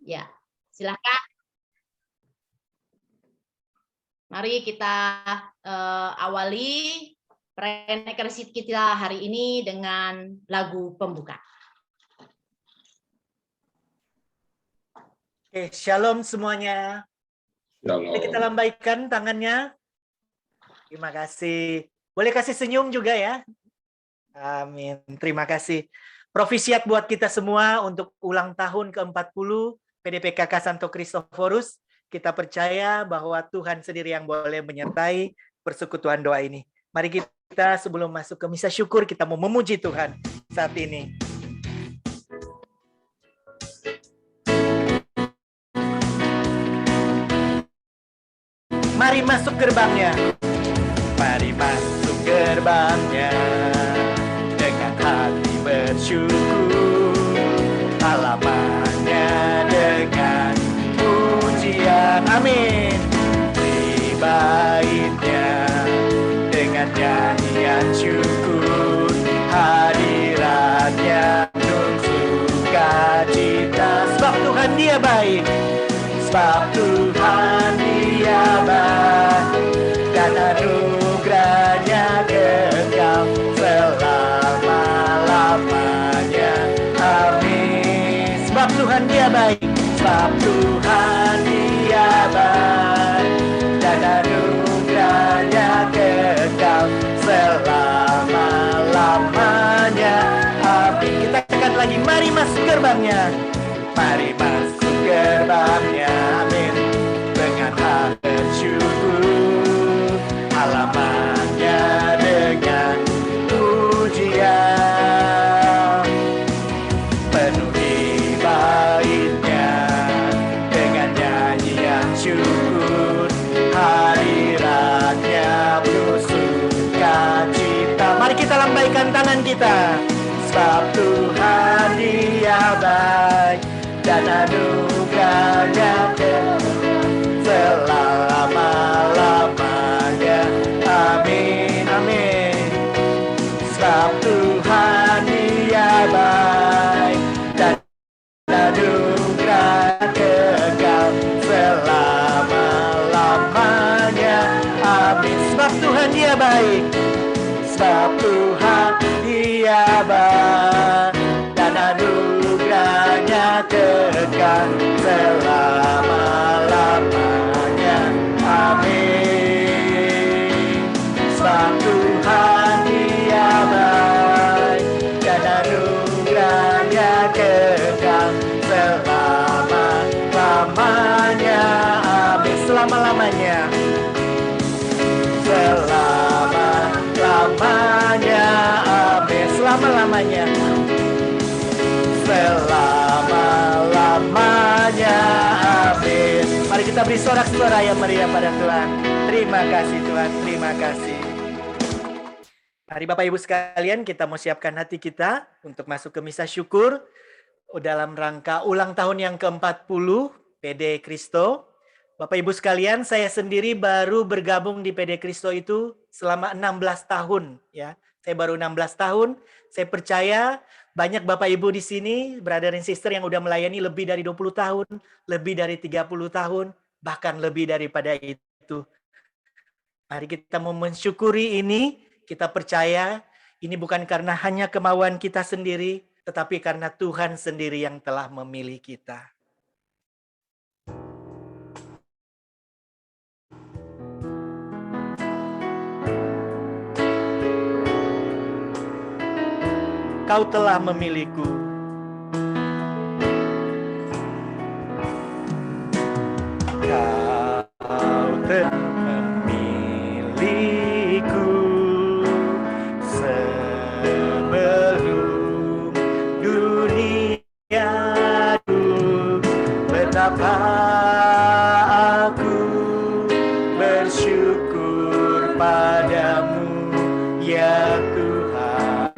Ya, silakan. Mari kita awali perayaan Ekaristi kita hari ini dengan lagu pembuka. Oke, shalom semuanya. Boleh kita lambaikan tangannya. Terima kasih. Boleh kasih senyum juga ya. Amin. Terima kasih. Profisiat buat kita semua untuk ulang tahun ke-40 PDPKK Santo Kristoforus. Kita percaya bahwa Tuhan sendiri yang boleh menyertai persekutuan doa ini. Mari kita sebelum masuk ke misa syukur, kita mau memuji Tuhan saat ini. Mari masuk gerbangnya. Mari masuk gerbangnya dengan hati bersyukur, halamannya dengan pujian. Amin. Di baitnya dengan nyanyian syukur, hadiratnya penuh sukacita. Sebab Tuhan Dia baik, sebab Tuhan Dia baik, dan anugerahnya kekal selama-lamanya. Amin. Sebab Tuhan Dia baik, sebab Tuhan Dia baik, dan anugerahnya kekal selama-lamanya. Amin. Kita katakan lagi, mari masuk gerbangnya. Mari masuk gerbangnya. Amin. Dengan hati bersyukur, halamannya dengan pujian, penuhi baitnya dengan nyanyian syukur, hadiratnya penuh sukacita. Mari kita lambaikan tangan kita. Sebab Tuhan Dia baik, dan anugerahnya selama-lamanya. Amin, amin. Sebab Tuhan Dia baik, dan anugerah kekal selama-lamanya. Amin. Sebab Tuhan Dia baik, sebab Tuhan Dia baik, dan anugerahnya kekal selama-lamanya. Amin. Sebab Tuhan Dia baik, dan anugerahnya kekal selama-lamanya. Amin. Selama-lamanya. Selama-lamanya. Amin. Selama-lamanya. Selama-lamanya. Amin. Mari kita beri sorak-sorai yang meriah pada Tuhan. Terima kasih Tuhan, terima kasih. Mari Bapak Ibu sekalian, kita mau siapkan hati kita untuk masuk ke misa syukur dalam rangka ulang tahun yang ke-40 PD Kristo. Bapak Ibu sekalian, saya sendiri baru bergabung di PD Kristo itu selama 16 tahun ya. Saya baru 16 tahun. Saya percaya banyak Bapak Ibu di sini, brother and sister yang udah melayani lebih dari 20 tahun, lebih dari 30 tahun, bahkan lebih daripada itu. Mari kita mau mensyukuri ini, kita percaya ini bukan karena hanya kemauan kita sendiri, tetapi karena Tuhan sendiri yang telah memilih kita. Kau telah memilihku. Kau telah memilihku sebelum dunia betapa aku bersyukur padamu ya Tuhan.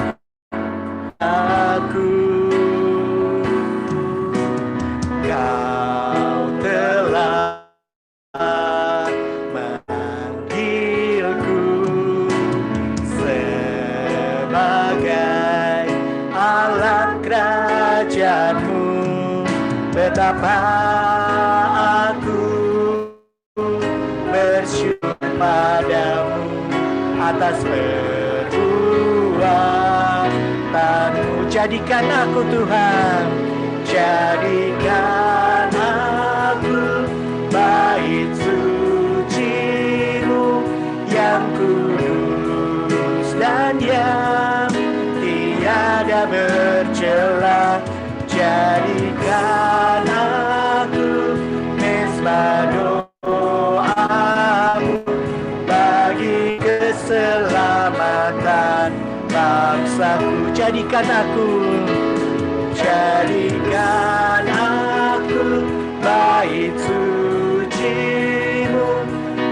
Kau telah memanggilku sebagai alat kerajaan-Mu. Betapa aku bersyukur padamu atas perbuatanmu. Jadikan aku Tuhan, jadikan aku bait suci-Mu yang kudus dan yang tiada bercela. Jadikan aku mezbah doa-Mu bagi keselamatan bangsaku. Jadikan aku bait suci-Mu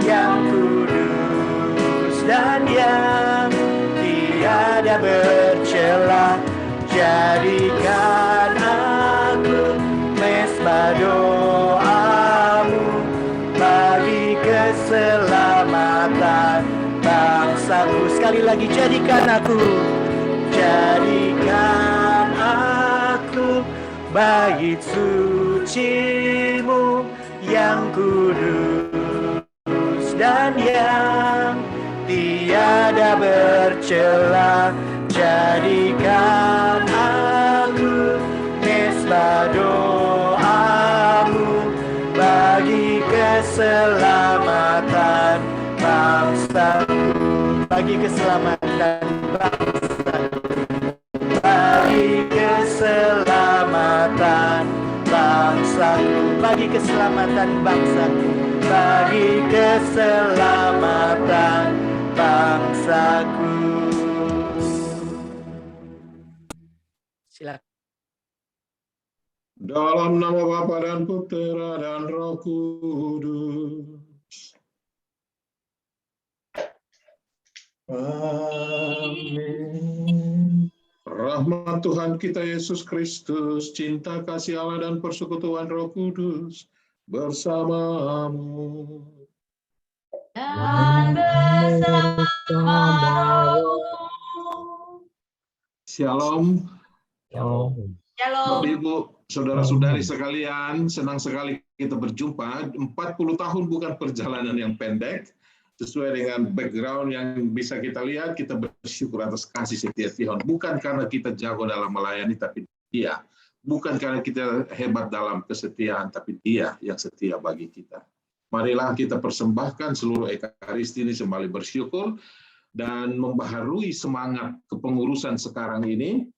yang kudus dan yang tiada bercela. Jadikan aku mezbah doa-Mu bagi keselamatan bangsaku. Sekali lagi, jadikan aku bait suci-Mu yang kudus dan yang tiada bercela. Jadikan aku mezbah doa-Mu bagi keselamatan bangsaku, bagi keselamatan bangsaku, bagi keselamatan bangsaku, bagi keselamatan bangsaku, bagi keselamatan bangsaku. Silakan. Dalam nama Bapa dan Putera dan Roh Kudus. Amin. Rahmat Tuhan kita Yesus Kristus, cinta kasih Allah dan persekutuan Roh Kudus bersamamu. Dan bersamamu. Shalom. Shalom. Bapak Ibu, saudara-saudari sekalian, senang sekali kita berjumpa. 40 tahun bukan perjalanan yang pendek. Sesuai dengan background yang bisa kita lihat, kita bersyukur atas kasih setia Tuhan. Bukan karena kita jago dalam melayani, tapi Dia. Bukan karena kita hebat dalam kesetiaan, tapi Dia yang setia bagi kita. Marilah kita persembahkan seluruh ekaristi ini sembali bersyukur dan membaharui semangat kepengurusan sekarang ini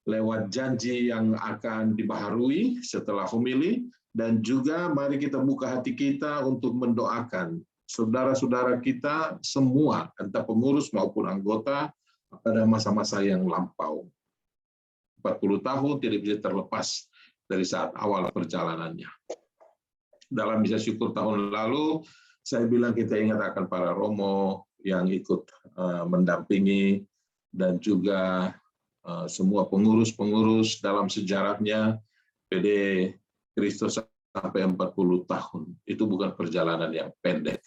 lewat janji yang akan dibaharui setelah homili, dan juga mari kita buka hati kita untuk mendoakan saudara-saudara kita semua, entah pengurus maupun anggota, pada masa-masa yang lampau. 40 tahun tidak bisa terlepas dari saat awal perjalanannya. Dalam misa syukur tahun lalu, saya bilang kita ingat akan para romo yang ikut mendampingi, dan juga semua pengurus-pengurus dalam sejarahnya PD Kristus sampai 40 tahun. Itu bukan perjalanan yang pendek.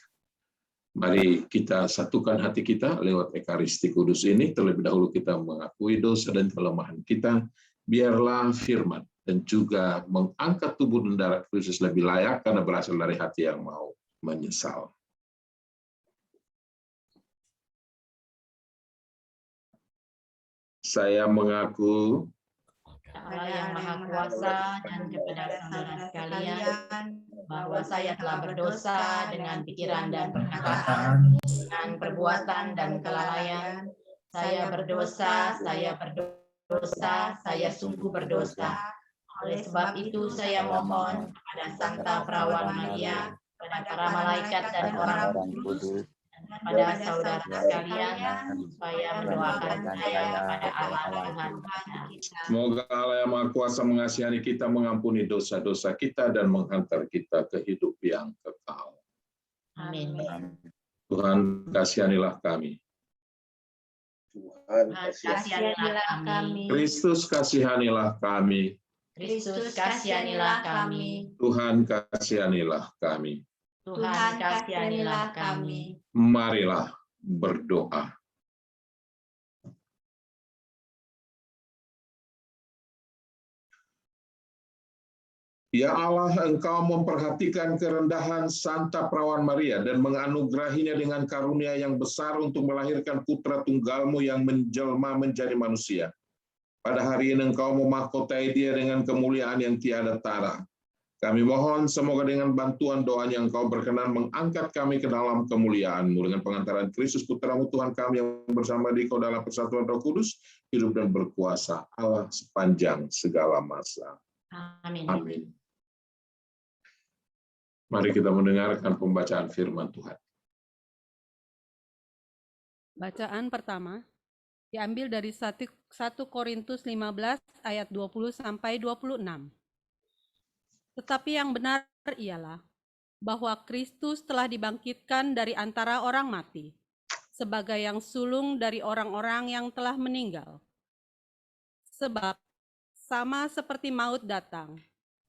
Mari kita satukan hati kita lewat Ekaristi Kudus ini. Terlebih dahulu kita mengakui dosa dan kelemahan kita. Biarlah firman dan juga mengangkat tubuh dan darah Kristus lebih layak karena berasal dari hati yang mau menyesal. Saya mengaku Allah yang Maha Kuasa dan kepada saudara sekalian bahwa saya telah berdosa dengan pikiran dan perkataan, dengan perbuatan dan kelalaian. Saya berdosa, saya sungguh berdosa. Oleh sebab itu saya mohon kepada Santa Perawan Maria, kepada para malaikat dan orang kudus, kepada saudara sekalian, supaya mendoakan saya kepada Allah Tuhan kita. Semoga Allah yang Maha Kuasa mengasihani kita, mengampuni dosa-dosa kita, dan menghantar kita ke hidup yang kekal. Amin. Tuhan, kasihanilah kami. Tuhan, kasihanilah kami. Kristus, kasihanilah kami. Kristus, kasihanilah kami. Tuhan, kasihanilah kami. Tuhan, kasihanilah kami. Marilah berdoa. Ya Allah, Engkau memperhatikan kerendahan Santa Perawan Maria dan menganugerahinya dengan karunia yang besar untuk melahirkan putra tunggalmu yang menjelma menjadi manusia. Pada hari ini Engkau memahkotai dia dengan kemuliaan yang tiada tara. Kami mohon semoga dengan bantuan doanya Engkau berkenan mengangkat kami ke dalam kemuliaan-Mu dengan pengantaran Kristus Putramu Tuhan kami yang bersama Dikau dalam persatuan Roh Kudus, hidup dan berkuasa Allah sepanjang segala masa. Amin. Amin. Mari kita mendengarkan pembacaan firman Tuhan. Bacaan pertama diambil dari 1 Korintus 15 ayat 20 sampai 26. Tetapi yang benar ialah bahwa Kristus telah dibangkitkan dari antara orang mati sebagai yang sulung dari orang-orang yang telah meninggal. Sebab sama seperti maut datang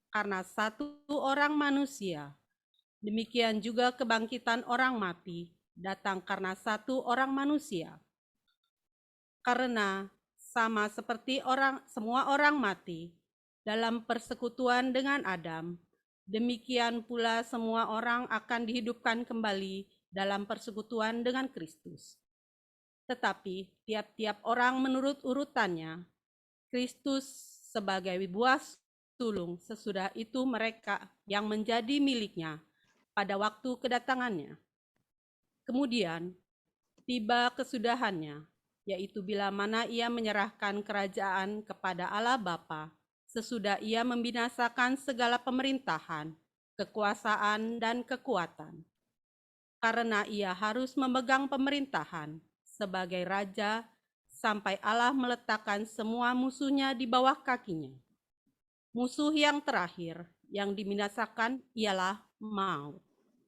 karena satu orang manusia, demikian juga kebangkitan orang mati datang karena satu orang manusia. Karena sama seperti semua orang mati dalam persekutuan dengan Adam, demikian pula semua orang akan dihidupkan kembali dalam persekutuan dengan Kristus. Tetapi tiap-tiap orang menurut urutannya, Kristus sebagai buah sulung, sesudah itu mereka yang menjadi miliknya pada waktu kedatangannya. Kemudian tiba kesudahannya, yaitu bila mana ia menyerahkan kerajaan kepada Allah Bapa, sesudah ia membinasakan segala pemerintahan, kekuasaan, dan kekuatan. Karena ia harus memegang pemerintahan sebagai raja sampai Allah meletakkan semua musuhnya di bawah kakinya. Musuh yang terakhir yang dibinasakan ialah maut.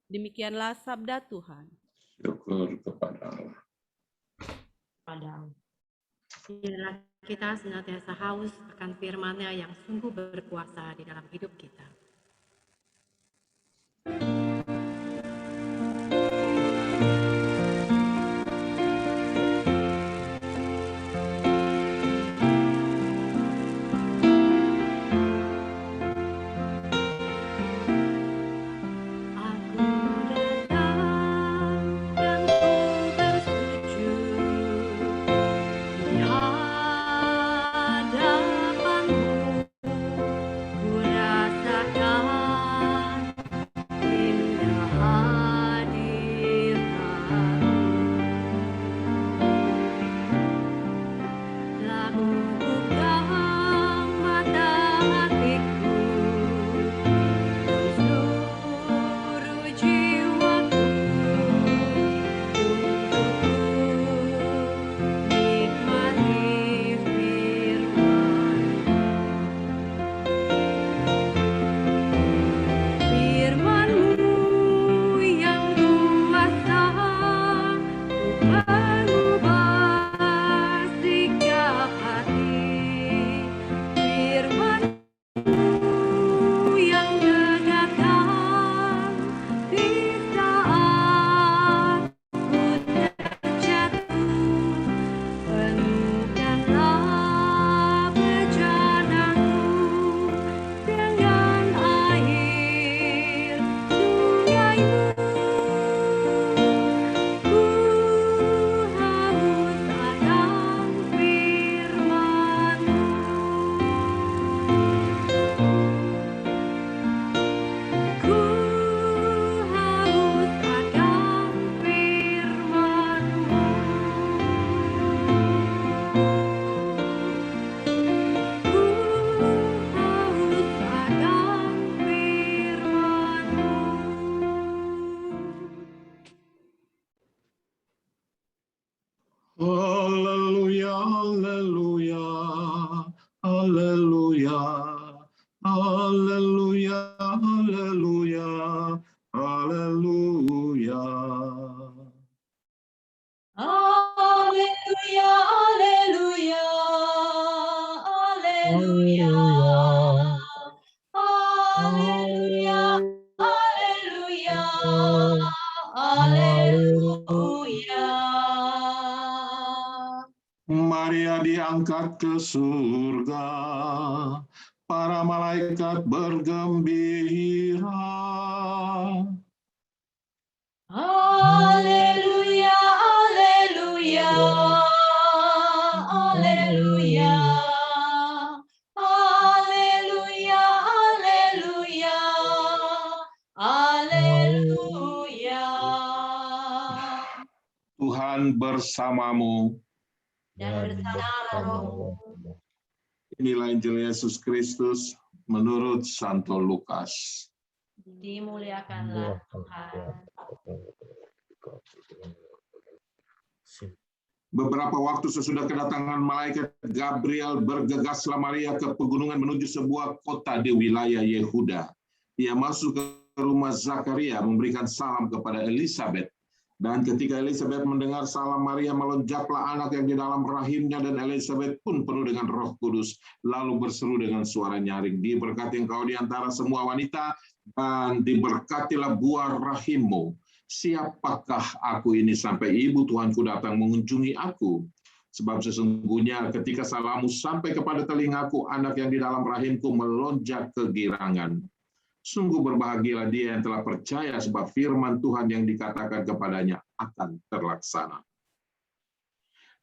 Demikianlah sabda Tuhan. Syukur kepada Allah. Padamu. Biarlah kita senantiasa haus akan firman-Nya yang sungguh berkuasa di dalam hidup kita. Haleluya, haleluya, haleluya, haleluya, haleluya, haleluya. Haleluya, haleluya, haleluya, haleluya, haleluya, haleluya. Maria diangkat ke surga, para malaikat bergembira. Haleluya, haleluya, haleluya, haleluya, haleluya, haleluya. Tuhan bersamamu. Dan bersamamu. Inilah Injil Yesus Kristus menurut Santo Lukas. Dimuliakanlah Tuhan. Beberapa waktu sesudah kedatangan malaikat Gabriel, bergegaslah Maria ke pegunungan menuju sebuah kota di wilayah Yehuda. Ia masuk ke rumah Zakaria memberikan salam kepada Elisabet. Dan ketika Elisabet mendengar salam Maria, melonjaklah anak yang di dalam rahimnya, dan Elisabet pun penuh dengan Roh Kudus, lalu berseru dengan suara nyaring, "Diberkati engkau di antara semua wanita, dan diberkatilah buah rahimmu. Siapakah aku ini sampai ibu Tuhanku datang mengunjungi aku? Sebab sesungguhnya ketika salammu sampai kepada telingaku, anak yang di dalam rahimku melonjak kegirangan. Sungguh berbahagialah dia yang telah percaya, sebab firman Tuhan yang dikatakan kepadanya akan terlaksana."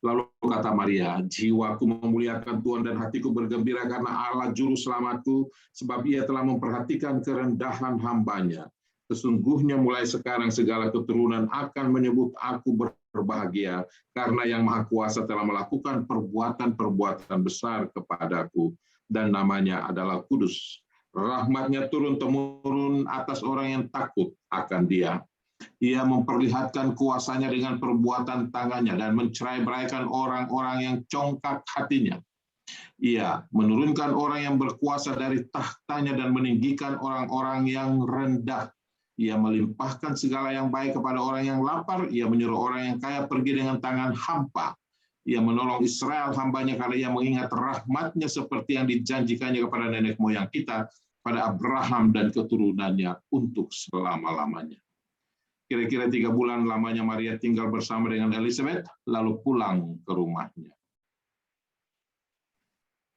Lalu kata Maria, "Jiwaku memuliakan Tuhan dan hatiku bergembira karena Allah juru selamatku, sebab ia telah memperhatikan kerendahan hambanya. Sesungguhnya mulai sekarang segala keturunan akan menyebut aku berbahagia, karena Yang Maha Kuasa telah melakukan perbuatan-perbuatan besar kepadaku, dan namanya adalah kudus. Rahmat-Nya turun-temurun atas orang yang takut akan Dia. Ia memperlihatkan kuasanya dengan perbuatan tangannya dan mencerai-beraikan orang-orang yang congkak hatinya. Ia menurunkan orang yang berkuasa dari tahtanya dan meninggikan orang-orang yang rendah. Ia melimpahkan segala yang baik kepada orang yang lapar. Ia menyuruh orang yang kaya pergi dengan tangan hampa. Ia menolong Israel hambanya karena ia mengingat rahmat-Nya seperti yang dijanjikannya kepada nenek moyang kita, pada Abraham dan keturunannya untuk selama-lamanya." Kira-kira 3 bulan lamanya Maria tinggal bersama dengan Elisabet, lalu pulang ke rumahnya.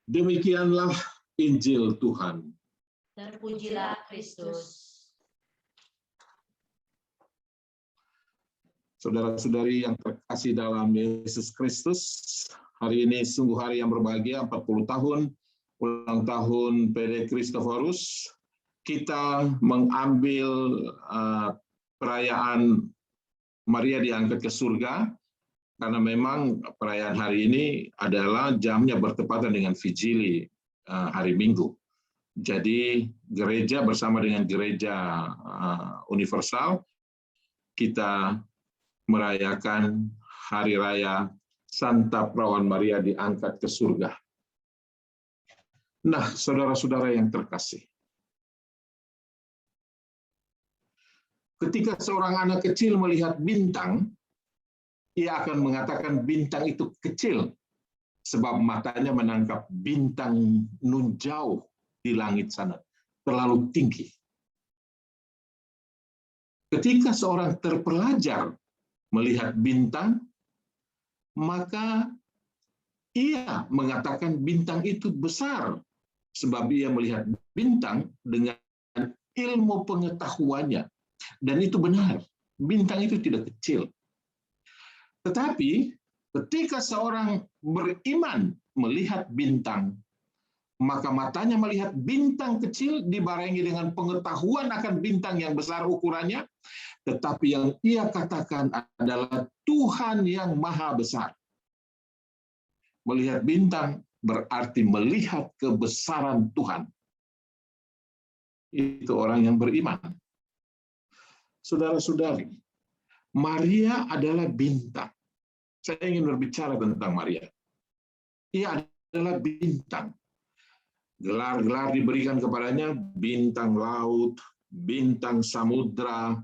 Demikianlah Injil Tuhan. Terpujilah Kristus. Saudara-saudari yang terkasih dalam Yesus Kristus, hari ini sungguh hari yang berbahagia, 40 tahun, ulang tahun PD Christophorus. Kita mengambil perayaan Maria diangkat ke surga, karena memang perayaan hari ini adalah jamnya bertepatan dengan Vigili hari Minggu. Jadi gereja bersama dengan gereja universal, kita merayakan hari raya Santa Perawan Maria diangkat ke surga. Nah, saudara-saudara yang terkasih, ketika seorang anak kecil melihat bintang, ia akan mengatakan bintang itu kecil, sebab matanya menangkap bintang nun jauh di langit sana, terlalu tinggi. Ketika seorang terpelajar melihat bintang, maka ia mengatakan bintang itu besar, sebab ia melihat bintang dengan ilmu pengetahuannya. Dan itu benar, bintang itu tidak kecil. Tetapi ketika seorang beriman melihat bintang, maka matanya melihat bintang kecil dibarengi dengan pengetahuan akan bintang yang besar ukurannya, tetapi yang ia katakan adalah Tuhan yang maha besar. Melihat bintang berarti melihat kebesaran Tuhan. Itu orang yang beriman. Saudara-saudari, Maria adalah bintang. Saya ingin berbicara tentang Maria. Ia adalah bintang. Gelar-gelar diberikan kepadanya, bintang laut, bintang samudra,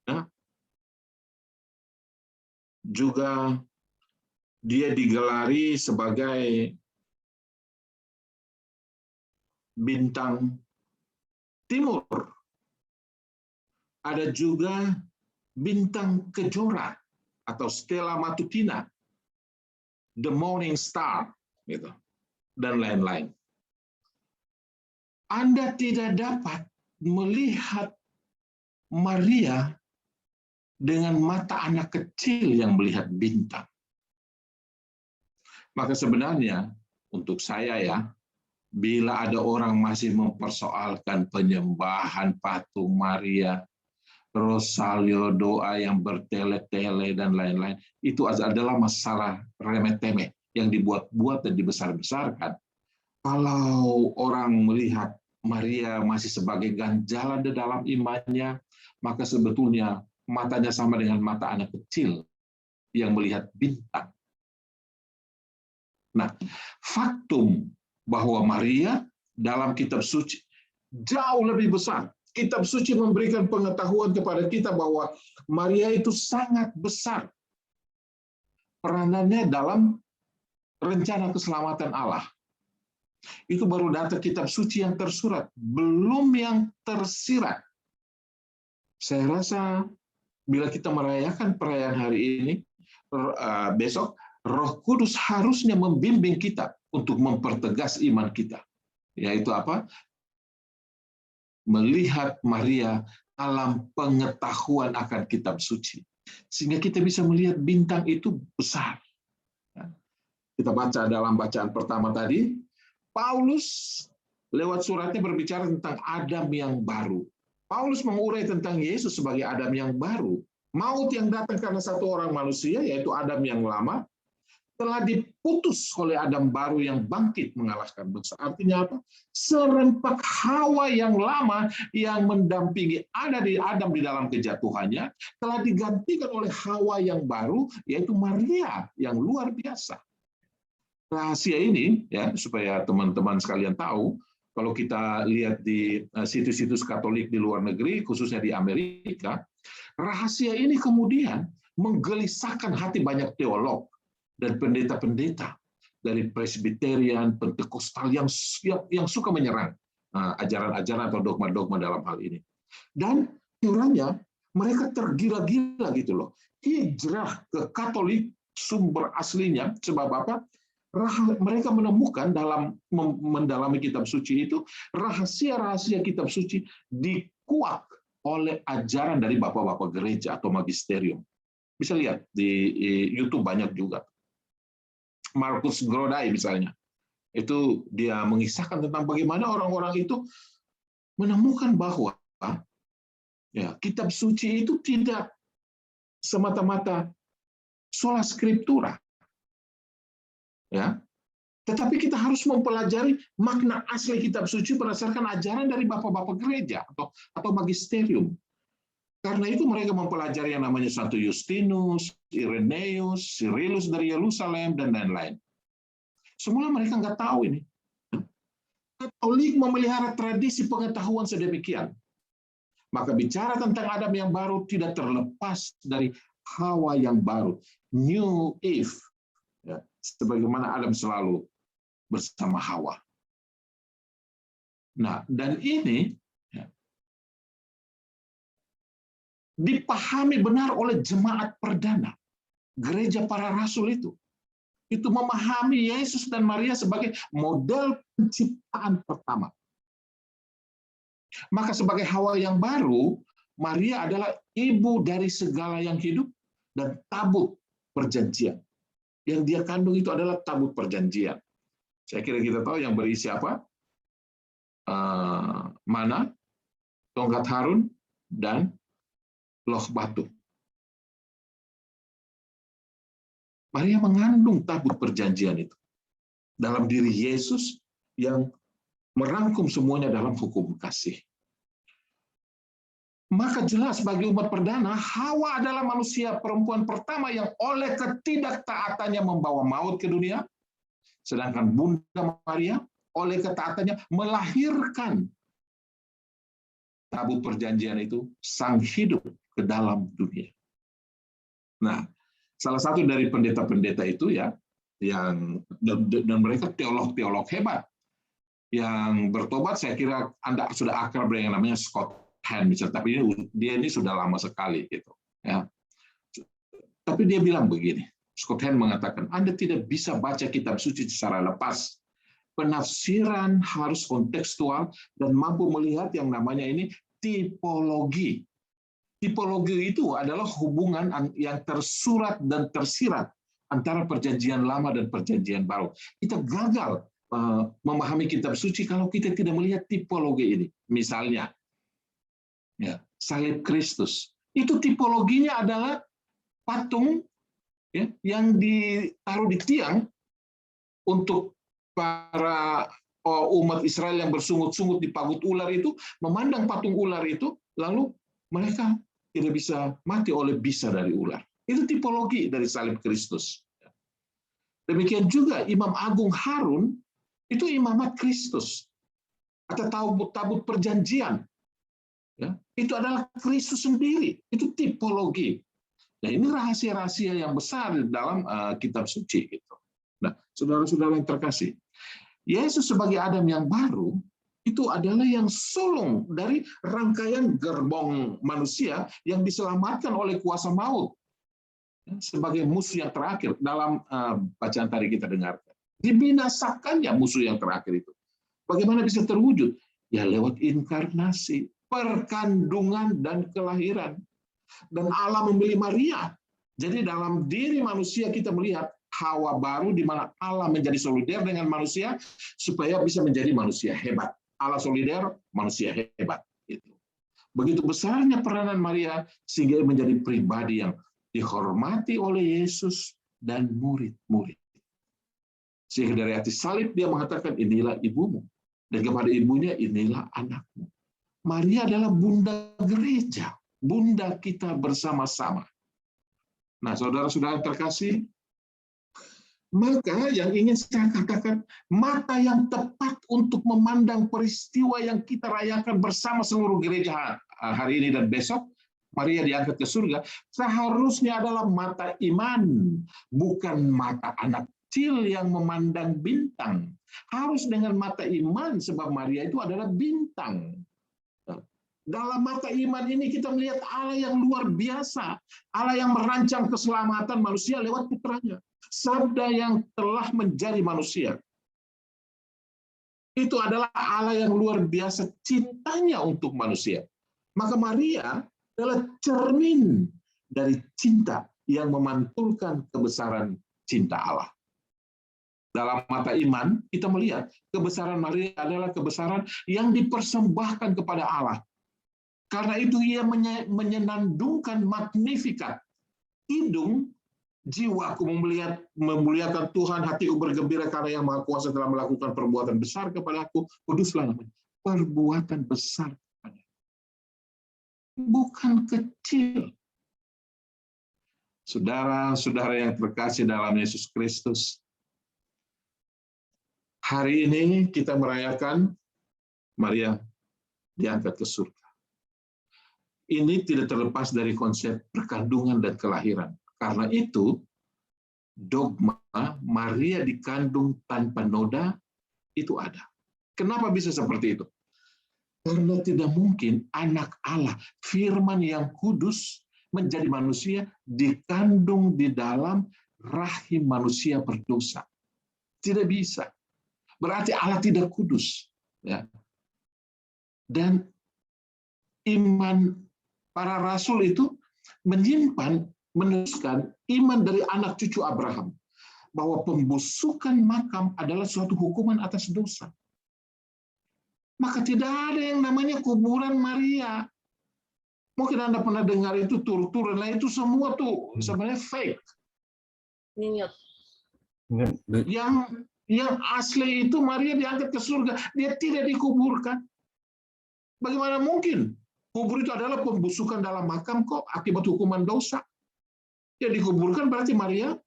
ya. Juga dia digelari sebagai bintang timur. Ada juga bintang kejora atau stella matutina, the morning star, gitu, dan lain-lain. Anda tidak dapat melihat Maria dengan mata anak kecil yang melihat bintang. Maka sebenarnya untuk saya ya, bila ada orang masih mempersoalkan penyembahan patung Maria, Rosario, doa yang bertele-tele dan lain-lain, itu adalah masalah remeh-temeh yang dibuat-buat dan dibesar-besarkan. Kalau orang melihat Maria masih sebagai ganjalan di dalam imannya, maka sebetulnya matanya sama dengan mata anak kecil yang melihat bintang. Nah, faktum bahwa Maria dalam kitab suci jauh lebih besar. Kitab suci memberikan pengetahuan kepada kita bahwa Maria itu sangat besar peranannya dalam rencana keselamatan Allah. Itu baru data kitab suci yang tersurat, belum yang tersirat. Saya rasa bila kita merayakan perayaan hari ini, besok, Roh Kudus harusnya membimbing kita untuk mempertegas iman kita. Yaitu apa? Melihat Maria dalam pengetahuan akan kitab suci. Sehingga kita bisa melihat bintang itu besar. Kita baca dalam bacaan pertama tadi, Paulus lewat suratnya berbicara tentang Adam yang baru. Paulus mengurai tentang Yesus sebagai Adam yang baru. Maut yang datang karena satu orang manusia, yaitu Adam yang lama, telah diputus oleh Adam baru yang bangkit mengalahkan dosa. Artinya apa? Serempak Hawa yang lama yang mendampingi Adam di dalam kejatuhannya telah digantikan oleh Hawa yang baru, yaitu Maria yang luar biasa. Rahasia ini, ya, supaya teman-teman sekalian tahu, kalau kita lihat di situs-situs Katolik di luar negeri, khususnya di Amerika, rahasia ini kemudian menggelisahkan hati banyak teolog dan pendeta-pendeta dari Presbyterian, Pentekostal yang suka menyerang ajaran-ajaran atau dogma-dogma dalam hal ini. Dan kiranya mereka tergila-gila gitu loh. Hijrah ke Katolik sumber aslinya, sebab apa? Mereka menemukan dalam mendalami kitab suci itu, rahasia-rahasia kitab suci dikuak oleh ajaran dari bapak-bapak gereja atau magisterium. Bisa lihat di YouTube banyak juga. Markus Grodai misalnya, itu dia mengisahkan tentang bagaimana orang-orang itu menemukan bahwa ya, kitab suci itu tidak semata-mata sola scriptura, ya, tetapi kita harus mempelajari makna asli kitab suci berdasarkan ajaran dari bapak-bapak gereja atau magisterium. Karena itu mereka mempelajari yang namanya Santo Justinus, Irenaeus, Cyrillus dari Yerusalem, dan lain-lain. Semula mereka nggak tahu ini. Katolik memelihara tradisi pengetahuan sedemikian. Maka bicara tentang Adam yang baru tidak terlepas dari Hawa yang baru. New Eve. Ya, sebagaimana Adam selalu bersama Hawa. Nah, dan ini dipahami benar oleh jemaat perdana, gereja para rasul itu memahami Yesus dan Maria sebagai model penciptaan pertama. Maka sebagai Hawa yang baru, Maria adalah ibu dari segala yang hidup dan tabut perjanjian. Yang dia kandung itu adalah tabut perjanjian. Saya kira kita tahu yang berisi apa? Mana, tongkat Harun, dan loh batu. Maria mengandung tabut perjanjian itu dalam diri Yesus yang merangkum semuanya dalam hukum kasih. Maka jelas bagi umat perdana, Hawa adalah manusia perempuan pertama yang oleh ketidaktaatannya membawa maut ke dunia, sedangkan Bunda Maria oleh ketaatannya melahirkan tabut perjanjian itu, sang hidup ke dalam dunia. Nah, salah satu dari pendeta-pendeta itu ya, dan mereka teolog-teolog hebat yang bertobat, saya kira Anda sudah akrab dengan yang namanya Scott Hahn, misalnya, tapi dia ini sudah lama sekali gitu. Ya. Tapi dia bilang begini, Scott Hahn mengatakan, Anda tidak bisa baca kitab suci secara lepas. penafsiran harus kontekstual dan mampu melihat yang namanya ini tipologi. Tipologi itu adalah hubungan yang tersurat dan tersirat antara perjanjian lama dan perjanjian baru. Kita gagal memahami kitab suci kalau kita tidak melihat tipologi ini. Misalnya, ya, salib Kristus. Itu tipologinya adalah patung, ya, yang ditaruh di tiang untuk para umat Israel yang bersungut-sungut di pagut ular itu, memandang patung ular itu, lalu mereka tidak bisa mati oleh bisa dari ular. Itu tipologi dari salib Kristus. Demikian juga Imam Agung Harun, itu imamat Kristus. Atau tabut perjanjian. Ya, itu adalah Kristus sendiri. Itu tipologi. Nah, ini rahasia-rahasia yang besar di dalam kitab suci. Gitu. Nah, saudara-saudara yang terkasih, Yesus sebagai Adam yang baru, itu adalah yang sulung dari rangkaian gerbong manusia yang diselamatkan oleh kuasa maut sebagai musuh yang terakhir dalam bacaan tadi kita dengarkan. Dibinasakannya musuh yang terakhir itu. Bagaimana bisa terwujud? Ya lewat inkarnasi, perkandungan dan kelahiran. Dan Allah memilih Maria. Jadi dalam diri manusia kita melihat Hawa baru di mana Allah menjadi solider dengan manusia supaya bisa menjadi manusia hebat. Allah solider, manusia hebat. Begitu besarnya peranan Maria sehingga menjadi pribadi yang dihormati oleh Yesus dan murid-murid. Sehingga dari hati salib dia mengatakan, inilah ibumu. Dan kepada ibunya, inilah anakmu. Maria adalah bunda gereja. Bunda kita bersama-sama. Nah, saudara-saudara terkasih, maka yang ingin saya katakan, mata yang tepat untuk memandang peristiwa yang kita rayakan bersama seluruh gereja hari ini dan besok, Maria diangkat ke surga, seharusnya adalah mata iman, bukan mata anak kecil yang memandang bintang. Harus dengan mata iman, sebab Maria itu adalah bintang. Dalam mata iman ini kita melihat Allah yang luar biasa, Allah yang merancang keselamatan manusia lewat putranya. Sabda yang telah menjadi manusia. Itu adalah Allah yang luar biasa cintanya untuk manusia. Maka Maria adalah cermin dari cinta yang memantulkan kebesaran cinta Allah. Dalam mata iman, kita melihat kebesaran Maria adalah kebesaran yang dipersembahkan kepada Allah. Karena itu ia menyenandungkan Magnificat. Hidung, jiwaku memuliakan Tuhan, hatiku bergembira karena yang Maha Kuasa telah melakukan perbuatan besar kepadaku. Kuduslah namanya. Perbuatan besar kepada. Bukan kecil. Saudara-saudara yang terkasih dalam Yesus Kristus, hari ini kita merayakan Maria diangkat ke surga. Ini tidak terlepas dari konsep perkandungan dan kelahiran. Karena itu, dogma Maria dikandung tanpa noda itu ada. Kenapa bisa seperti itu? Karena tidak mungkin anak Allah, firman yang kudus, menjadi manusia, dikandung di dalam rahim manusia berdosa. Tidak bisa. Berarti Allah tidak kudus. Ya. Dan iman para rasul itu meneruskan iman dari anak cucu Abraham. Bahwa pembusukan makam adalah suatu hukuman atas dosa. Maka tidak ada yang namanya kuburan Maria. Mungkin Anda pernah dengar itu tur-tur, nah itu semua tuh sebenarnya fake. Yang asli itu Maria diangkat ke surga, dia tidak dikuburkan. Bagaimana mungkin? Kubur itu adalah pembusukan dalam makam kok akibat hukuman dosa. Dia dikuburkan berarti Maria.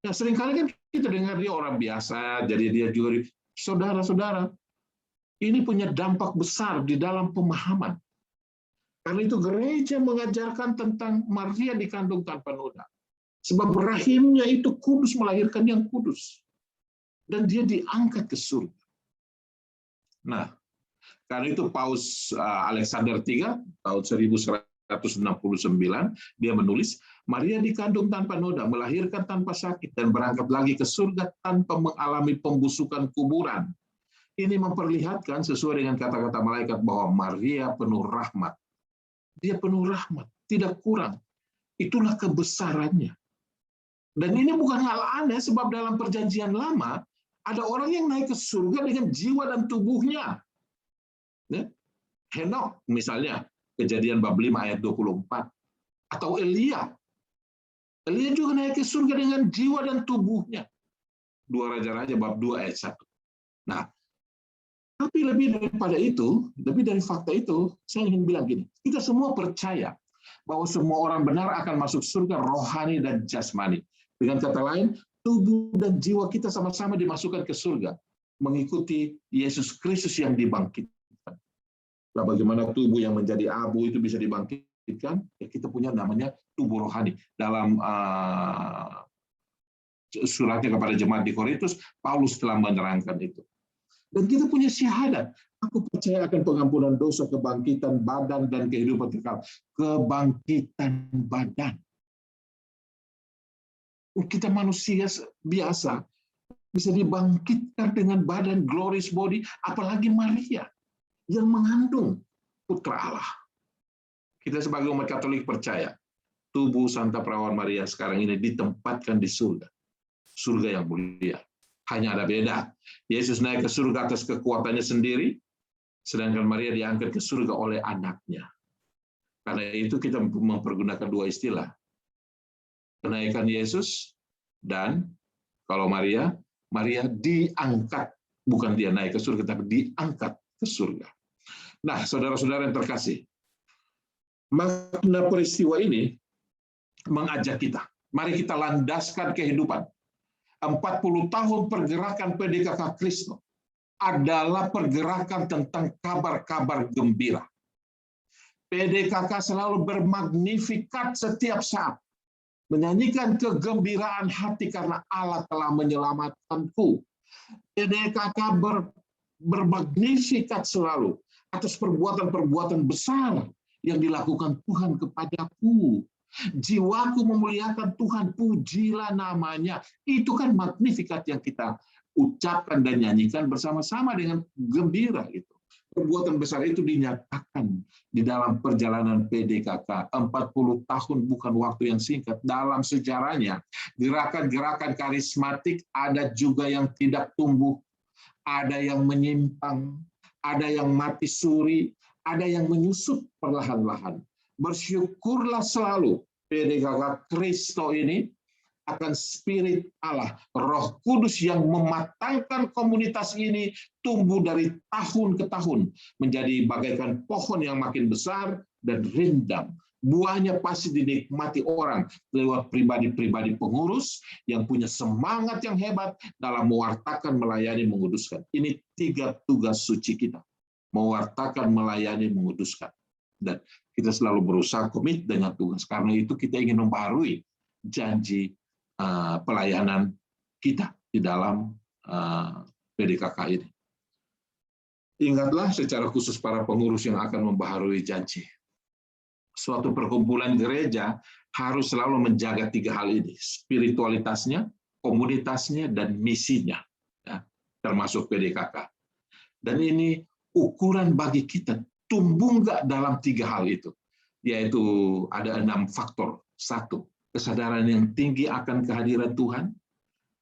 Ya seringkali kan kita dengar dia orang biasa, jadi dia juga. Saudara-saudara, ini punya dampak besar di dalam pemahaman. Karena itu gereja mengajarkan tentang Maria dikandung tanpa noda. Sebab rahimnya itu kudus melahirkan yang kudus. Dan dia diangkat ke surga. Nah, karena itu Paus Alexander III tahun 1169 dia menulis, Maria dikandung tanpa noda, melahirkan tanpa sakit, dan berangkat lagi ke surga tanpa mengalami pembusukan kuburan. Ini memperlihatkan sesuai dengan kata-kata malaikat bahwa Maria penuh rahmat. Dia penuh rahmat, tidak kurang. Itulah kebesarannya. Dan ini bukan hal aneh sebab dalam perjanjian lama ada orang yang naik ke surga dengan jiwa dan tubuhnya. Ya. Henok misalnya, Kejadian bab 5 ayat 24. Atau Elia. Elia juga naik ke surga dengan jiwa dan tubuhnya. 2 Raja-Raja bab 2 ayat 1. Nah, tapi lebih daripada itu, lebih dari fakta itu, saya ingin bilang gini, kita semua percaya bahwa semua orang benar akan masuk surga rohani dan jasmani. Dengan kata lain, tubuh dan jiwa kita sama-sama dimasukkan ke surga, mengikuti Yesus Kristus yang dibangkitkan. Nah, bagaimana tubuh yang menjadi abu itu bisa dibangkitkan? Ya, kita punya namanya tubuh rohani. Dalam suratnya kepada jemaat di Korintus, Paulus telah menerangkan itu. Dan kita punya syahadat. Aku percaya akan pengampunan dosa, kebangkitan badan, dan kehidupan kekal. Kebangkitan badan. Kita manusia biasa bisa dibangkitkan dengan badan glorious body, apalagi Maria yang mengandung putra Allah. Kita sebagai umat Katolik percaya tubuh Santa Perawan Maria sekarang ini ditempatkan di surga. Surga yang mulia. Hanya ada beda. Yesus naik ke surga atas kekuatannya sendiri, sedangkan Maria diangkat ke surga oleh anaknya. Karena itu kita mempergunakan dua istilah. Kenaikan Yesus dan kalau Maria diangkat. Bukan dia naik ke surga, tapi diangkat ke surga. Nah, saudara-saudara yang terkasih, makna peristiwa ini mengajak kita. Mari kita landaskan kehidupan. 40 tahun pergerakan PDKK Kristno adalah pergerakan tentang kabar-kabar gembira. PDKK selalu bermagnifikat setiap saat, menyanyikan kegembiraan hati karena Allah telah menyelamatkanku. PDKK bermagnifikat selalu atas perbuatan-perbuatan besar yang dilakukan Tuhan kepadaku. Jiwaku memuliakan Tuhan, pujilah namanya. Itu kan magnifikat yang kita ucapkan dan nyanyikan bersama-sama dengan gembira itu. Perbuatan besar itu dinyatakan di dalam perjalanan PDKK. 40 tahun bukan waktu yang singkat. Dalam sejarahnya, gerakan-gerakan karismatik ada juga yang tidak tumbuh, ada yang menyimpang, ada yang mati suri, ada yang menyusup perlahan-lahan. Bersyukurlah selalu PDKK Kristno ini akan Spirit Allah, Roh Kudus yang mematangkan komunitas ini tumbuh dari tahun ke tahun menjadi bagaikan pohon yang makin besar dan rindang. Buahnya pasti dinikmati orang lewat pribadi-pribadi pengurus yang punya semangat yang hebat dalam mewartakan, melayani, menguduskan. Ini 3 tugas suci kita. Mewartakan, melayani, menguduskan. Dan kita selalu berusaha komit dengan tugas. Karena itu kita ingin membaharui janji pelayanan kita di dalam PDKK ini. Ingatlah secara khusus para pengurus yang akan membaharui janji. Suatu perkumpulan gereja harus selalu menjaga 3 hal ini. Spiritualitasnya, komunitasnya, dan misinya. Ya, termasuk PDKK. Dan ini ukuran bagi kita. Tumbuh nggak dalam 3 hal itu? Yaitu ada 6 faktor. 1, kesadaran yang tinggi akan kehadiran Tuhan.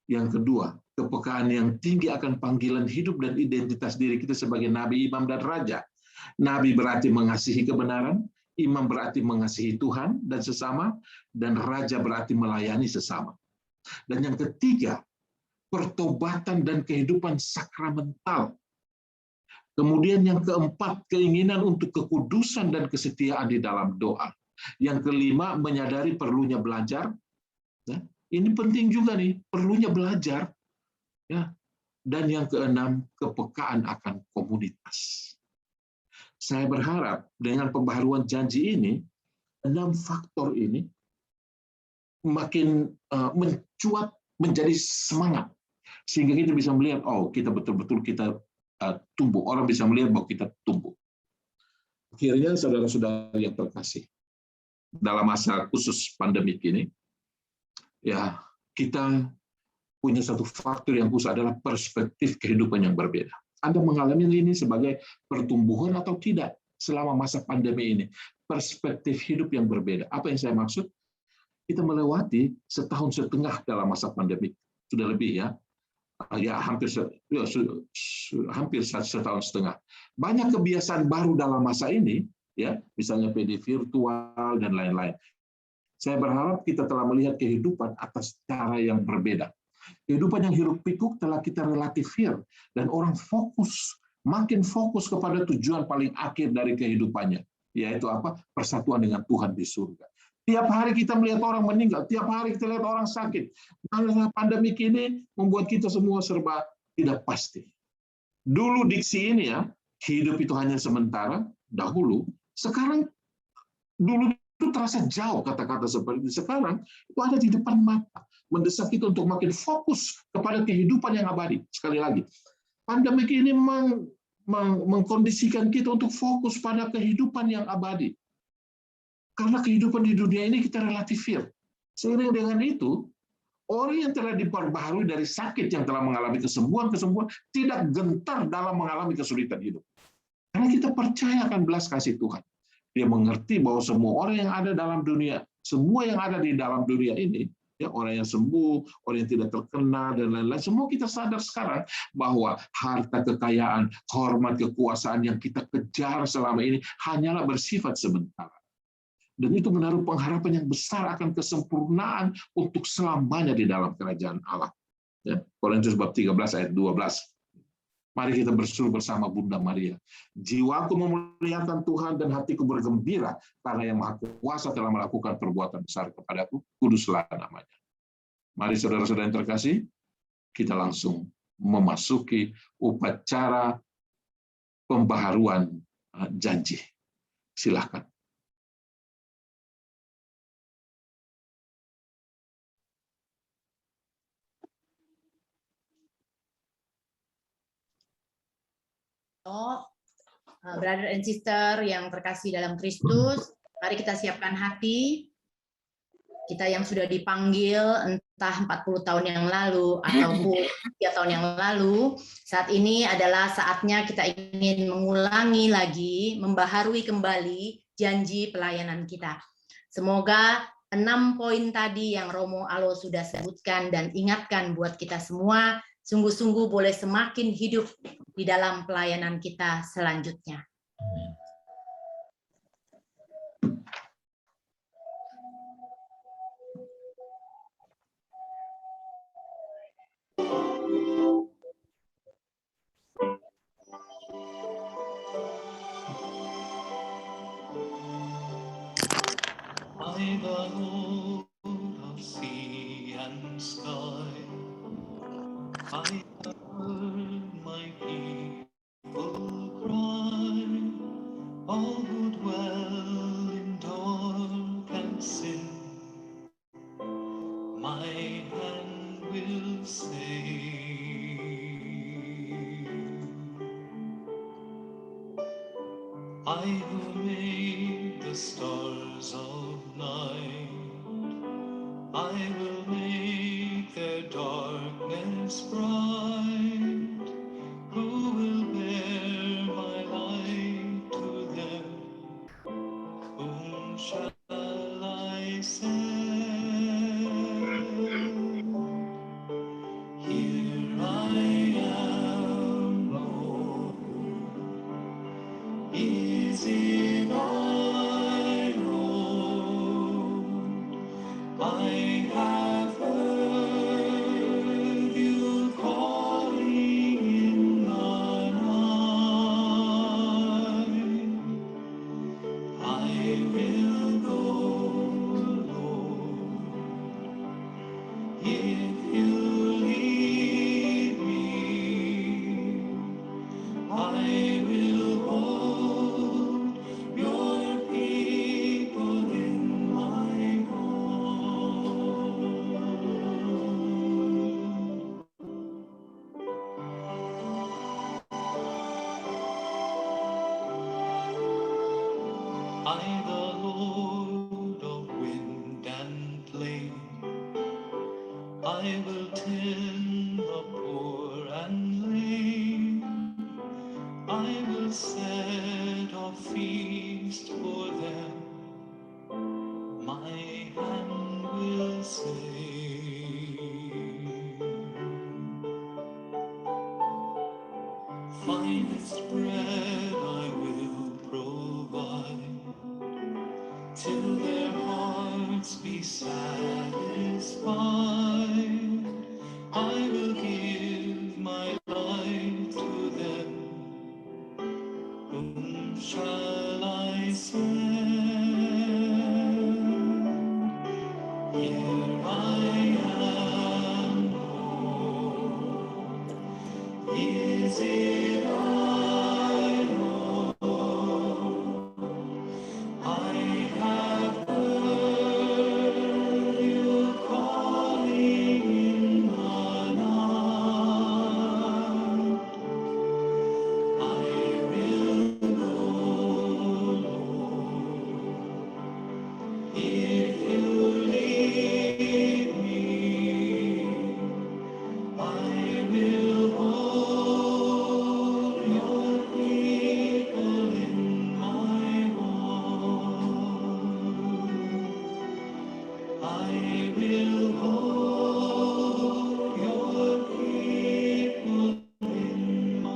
Yang kedua, kepekaan yang tinggi akan panggilan hidup dan identitas diri kita sebagai nabi, imam, dan raja. Nabi berarti mengasihi kebenaran, imam berarti mengasihi Tuhan dan sesama, dan raja berarti melayani sesama. Dan yang ketiga, pertobatan dan kehidupan sakramental. Kemudian yang keempat, keinginan untuk kekudusan dan kesetiaan di dalam doa. Yang kelima, menyadari perlunya belajar. Ya, ini penting juga nih, perlunya belajar. Ya. Dan yang keenam, kepekaan akan komunitas. Saya berharap dengan pembaharuan janji ini, 6 faktor ini makin mencuat menjadi semangat. Sehingga kita bisa melihat, oh kita betul-betul kita tumbuh. Orang bisa melihat bahwa kita tumbuh. Akhirnya, saudara-saudara yang terkasih, dalam masa khusus pandemik ini, ya kita punya satu faktor yang khusus adalah perspektif kehidupan yang berbeda. Anda mengalami ini sebagai pertumbuhan atau tidak selama masa pandemi ini. Perspektif hidup yang berbeda. Apa yang saya maksud? Kita melewati setahun setengah dalam masa pandemi. Sudah lebih ya. Ya hampir setahun setengah. Banyak kebiasaan baru dalam masa ini, ya, misalnya PD virtual dan lain-lain. Saya berharap kita telah melihat kehidupan atas cara yang berbeda. Kehidupan yang hiruk pikuk telah kita relatifir dan orang makin fokus kepada tujuan paling akhir dari kehidupannya, yaitu apa? Persatuan dengan Tuhan di surga. Tiap hari kita melihat orang meninggal, tiap hari kita lihat orang sakit. Karena pandemi ini membuat kita semua serba tidak pasti. Dulu diksi ini ya, hidup itu hanya sementara, dahulu. Sekarang, dulu itu terasa jauh kata-kata seperti itu. Sekarang, itu ada di depan mata. Mendesak kita untuk makin fokus kepada kehidupan yang abadi. Sekali lagi, pandemi ini mengkondisikan kita untuk fokus pada kehidupan yang abadi. Karena kehidupan di dunia ini kita relatifir. Seiring dengan itu, orang yang telah diperbaharui dari sakit yang telah mengalami kesembuhan tidak gentar dalam mengalami kesulitan hidup. Karena kita percaya akan belas kasih Tuhan. Dia mengerti bahwa semua orang yang ada dalam dunia, semua yang ada di dalam dunia ini, ya, orang yang sembuh, orang yang tidak terkena, dan lain-lain, semua kita sadar sekarang bahwa harta kekayaan, hormat, kekuasaan yang kita kejar selama ini hanyalah bersifat sementara. Dan itu menaruh pengharapan yang besar akan kesempurnaan untuk selamanya di dalam kerajaan Allah. Ya, Korintus bab 13 ayat 12. Mari kita berseru bersama Bunda Maria. Jiwaku memuliakan Tuhan dan hatiku bergembira karena Yang Maha Kuasa telah melakukan perbuatan besar kepadaku. Kuduslah namanya. Mari saudara-saudara yang terkasih, kita langsung memasuki upacara pembaharuan janji. Silakan. Brother and sister yang terkasih dalam Kristus, mari kita siapkan hati. Kita yang sudah dipanggil entah 40 tahun yang lalu ataupun 3 tahun yang lalu, saat ini adalah saatnya kita ingin mengulangi lagi, membaharui kembali janji pelayanan kita. Semoga 6 poin tadi yang Romo Alo sudah sebutkan dan ingatkan buat kita semua, sungguh-sungguh boleh semakin hidup di dalam pelayanan kita selanjutnya. By the Lord of sea and sky, I heard my people cry, all who dwell in dark and sin, my hand will save. I who made the stars of night, I will make their darkness bright. Who will bear my light to them? Whom shall I send? Here I am, Lord. Is it I, Lord? I have heard you calling in the night. I will go, Lord, if you lead me. I will hold your people in my arms. I, the Lord of wind and plain, I will tend the poor and lame. finest bread I will provide, till their hearts be satisfied. I will give my life to them. Whom shall I send? Here I am, Lord. Is it I, Lord? I have heard you calling in the night. I will go, Lord. If you lead me, I will hold your people in my arms. I will hold your people in my arms.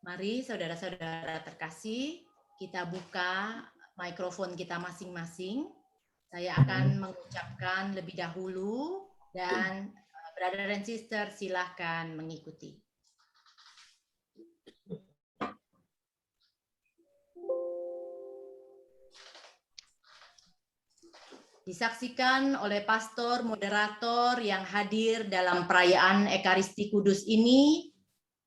Mari saudara-saudara terkasih, kita buka mikrofon kita masing-masing. Saya akan mengucapkan lebih dahulu dan brother and sister silahkan mengikuti. Disaksikan oleh pastor moderator yang hadir dalam perayaan Ekaristi Kudus ini,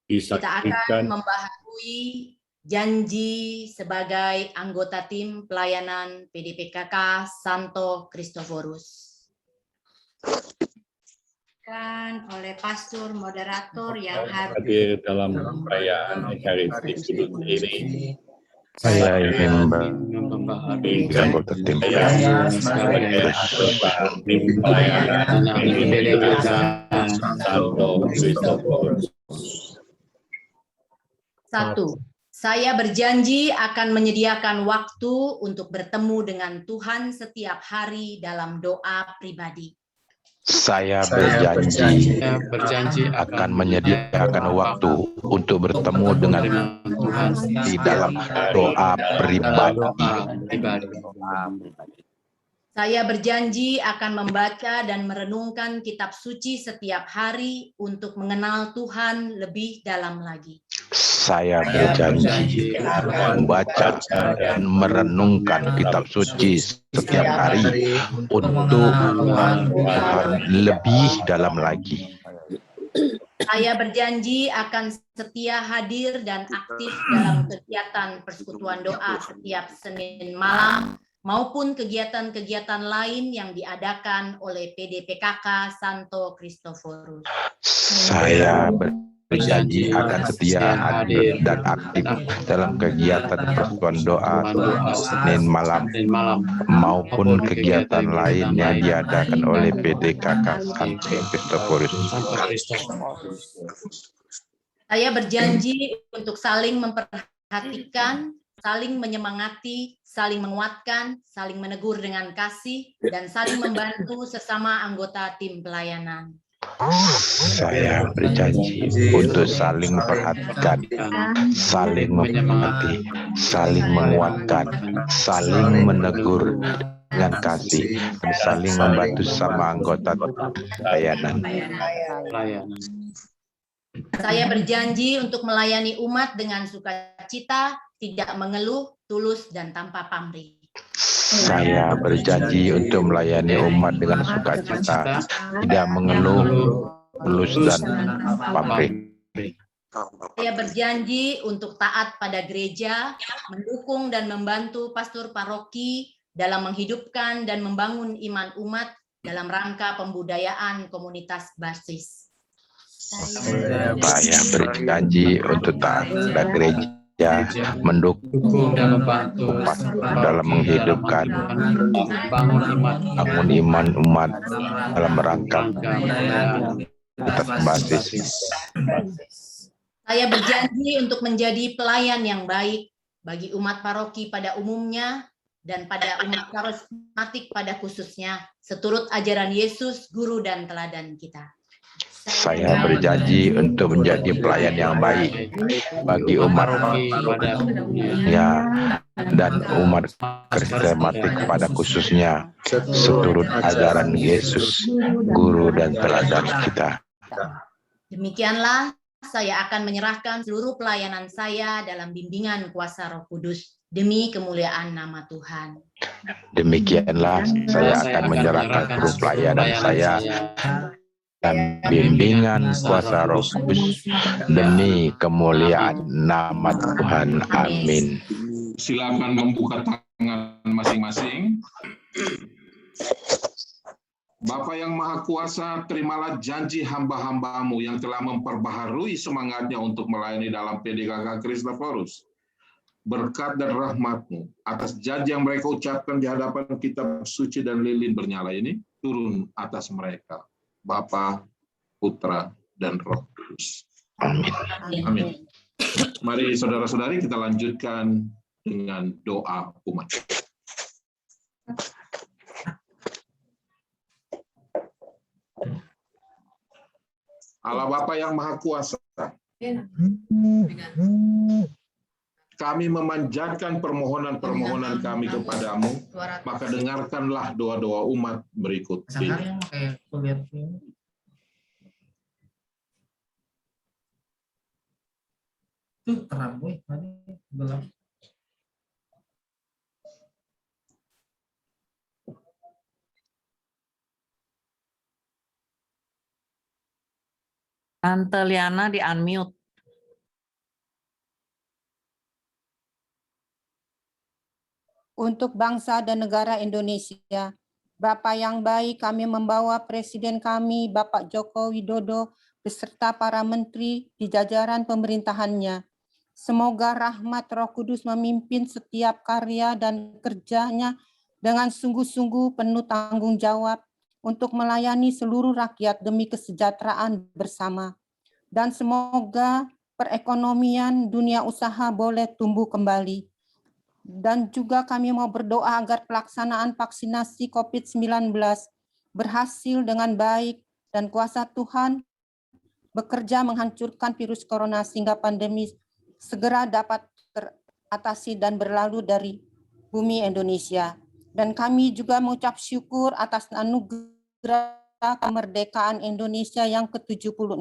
kita akan membaharui janji sebagai anggota tim pelayanan PDPKK Santo Kristoforus. Kan oleh pastor moderator yang hadir dalam perayaan Ekaristi Kudus ini. Saya ingin membaharui anggota tim pelayanan sebagai anggota tim pelayanan PDPKK Santo Kristoforus. 1. Saya berjanji akan menyediakan waktu untuk bertemu dengan Tuhan setiap hari dalam doa pribadi. Saya berjanji akan menyediakan waktu untuk bertemu dengan Tuhan di dalam doa pribadi. Saya berjanji akan membaca dan merenungkan kitab suci setiap hari untuk mengenal Tuhan lebih dalam lagi. Saya berjanji akan membaca dan merenungkan kitab suci setiap hari untuk mengenal Tuhan lebih dalam lagi. Saya berjanji akan setia hadir dan aktif dalam kegiatan persekutuan doa setiap Senin malam maupun kegiatan-kegiatan lain yang diadakan oleh PDPKK Santo Kristoforus. Saya berjanji akan setia hadir dan aktif dalam kegiatan persekutuan doa Senin malam maupun kegiatan lain yang diadakan oleh PDKK Santo Kristoforus. Saya berjanji untuk saling memperhatikan, saling menyemangati, saling menguatkan, saling menegur dengan kasih, dan saling membantu sesama anggota tim pelayanan. Saya berjanji untuk saling memperhatikan, saling menyemangati, saling menguatkan, saling menegur dengan kasih, dan saling membantu sesama anggota pelayanan. Saya berjanji untuk melayani umat dengan sukacita, tidak mengeluh, tulus, dan tanpa pamrih. Saya berjanji untuk melayani umat dengan sukacita, tidak mengeluh, tulus, dan pamrih. Saya berjanji untuk taat pada gereja, mendukung dan membantu pastor paroki dalam menghidupkan dan membangun iman umat dalam rangka pembudayaan komunitas basis. Saya berjanji untuk taat pada gereja, mendukung dan membantu umat dalam menghidupkan bangun iman umat dalam rangka berbasis. Saya berjanji untuk menjadi pelayan yang baik bagi umat paroki pada umumnya dan pada umat karismatik pada khususnya, seturut ajaran Yesus, guru dan teladan kita. Saya berjanji untuk menjadi pelayan yang baik bagi umat ya dan umat karismatik pada khususnya, seturut ajaran Yesus, guru dan teladan kita. Demikianlah saya akan menyerahkan seluruh pelayanan saya dalam bimbingan kuasa Roh Kudus demi kemuliaan nama Tuhan. Demikianlah saya akan menyerahkan seluruh pelayanan saya dan bimbingan kuasa Roh Kudus demi kemuliaan nama Tuhan. Amin. Silakan membuka tangan masing-masing. Bapa yang Maha Kuasa, terimalah janji hamba-hambamu yang telah memperbaharui semangatnya untuk melayani dalam PDKK Kristoforus. Berkat dan rahmat-Mu atas janji yang mereka ucapkan di hadapan kitab suci dan lilin bernyala ini, turun atas mereka, Bapa, Putra, dan Roh Kudus. Amin. Amin. Mari saudara-saudari kita lanjutkan dengan doa umat. Allah Bapa yang Maha Kuasa, kami memanjatkan permohonan-permohonan kami kepadamu, maka dengarkanlah doa-doa umat berikut ini. Tante Liana di unmute. Untuk bangsa dan negara Indonesia, Bapa yang baik, kami membawa Presiden kami, Bapak Joko Widodo, beserta para menteri di jajaran pemerintahannya. Semoga rahmat Roh Kudus memimpin setiap karya dan kerjanya dengan sungguh-sungguh penuh tanggung jawab untuk melayani seluruh rakyat demi kesejahteraan bersama. Dan semoga perekonomian dunia usaha boleh tumbuh kembali. Dan juga kami mau berdoa agar pelaksanaan vaksinasi COVID-19 berhasil dengan baik dan kuasa Tuhan bekerja menghancurkan virus corona sehingga pandemi segera dapat teratasi dan berlalu dari bumi Indonesia. Dan kami juga mengucap syukur atas anugerah kemerdekaan Indonesia yang ke-76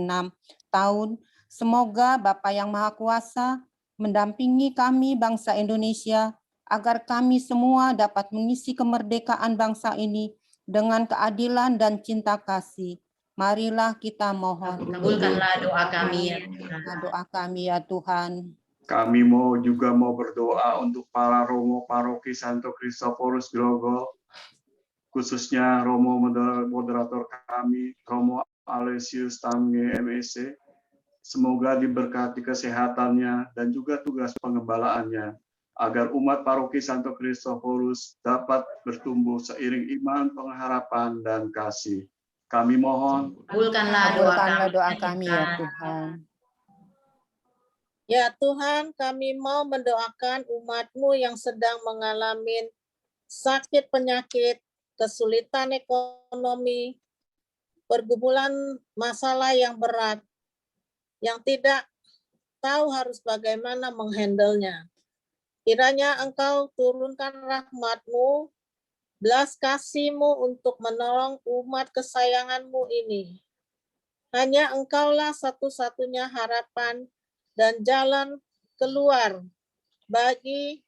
tahun. Semoga Bapa yang Maha Kuasa mendampingi kami bangsa Indonesia agar kami semua dapat mengisi kemerdekaan bangsa ini dengan keadilan dan cinta kasih. Marilah kita mohon. Kabulkanlah doa kami ya Tuhan. Doa kami ya Tuhan. Kami juga mau berdoa untuk para Romo Paroki Santo Kristoforus Grogol, khususnya Romo moderator kami, Romo Alesius Tamge MEC. Semoga diberkati kesehatannya dan juga tugas pengembalaannya, agar umat Paroki Santo Kristoforus dapat bertumbuh seiring iman, pengharapan, dan kasih. Kami mohon. Kabulkanlah doa kami ya Tuhan. Ya Tuhan, kami mau mendoakan umat-Mu yang sedang mengalami sakit penyakit, kesulitan ekonomi, pergumulan masalah yang berat, yang tidak tahu harus bagaimana menghandle-nya. Kiranya Engkau turunkan rahmat-Mu, belas kasih-Mu untuk menolong umat kesayangan-Mu ini. Hanya Engkaulah satu-satunya harapan dan jalan keluar bagi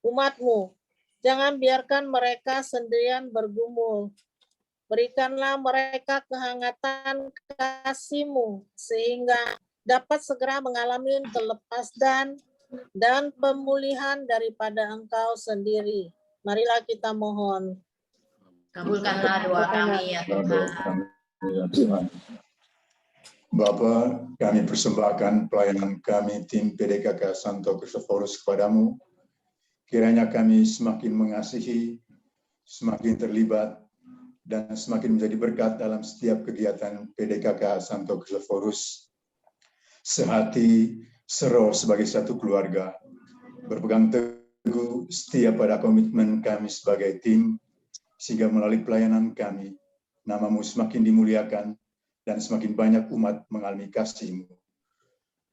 umat-Mu. Jangan biarkan mereka sendirian bergumul. Berikanlah mereka kehangatan kasih-Mu sehingga dapat segera mengalami kelepasdan dan pemulihan daripada Engkau sendiri. Marilah kita mohon. Kabulkanlah doa kami ya Tuhan. Bapa, kami persembahkan pelayanan kami tim PDKK Santo Kristoforus kepadamu. Kiranya kami semakin mengasihi, semakin terlibat, dan semakin menjadi berkat dalam setiap kegiatan PDKK Santo Kristoforus. Sehati, seroh sebagai satu keluarga, berpegang teguh setia pada komitmen kami sebagai tim, sehingga melalui pelayanan kami, namamu semakin dimuliakan, dan semakin banyak umat mengalami kasih-Mu.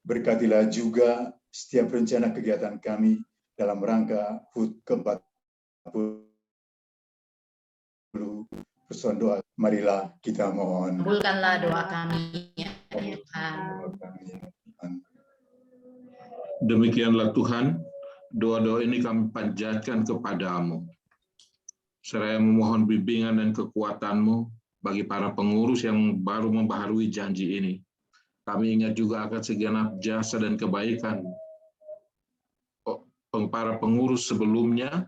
Berkatilah juga setiap rencana kegiatan kami dalam rangka HUT ke-40. Persoalan doa, marilah kita mohon. Kabulkanlah doa kami, ya Tuhan. Demikianlah Tuhan, doa-doa ini kami panjatkan kepadamu. Seraya memohon bimbingan dan kekuatan-Mu bagi para pengurus yang baru membaharui janji ini. Kami ingat juga akan segenap jasa dan kebaikan para pengurus sebelumnya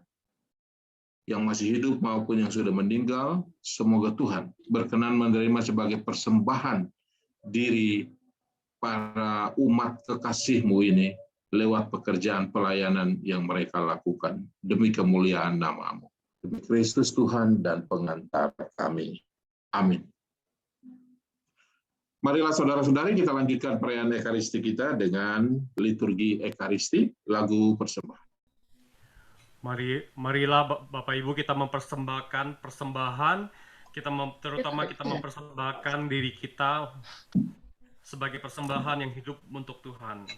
yang masih hidup maupun yang sudah meninggal. Semoga Tuhan berkenan menerima sebagai persembahan diri para umat kekasih-Mu ini lewat pekerjaan pelayanan yang mereka lakukan. Demi kemuliaan nama-Mu. Demi Kristus Tuhan dan pengantar kami. Amin. Marilah saudara-saudari kita lanjutkan perayaan Ekaristi kita dengan liturgi Ekaristi, lagu persembahan. Marilah Bapak Ibu kita mempersembahkan persembahan, terutama kita mempersembahkan diri kita sebagai persembahan yang hidup untuk Tuhan.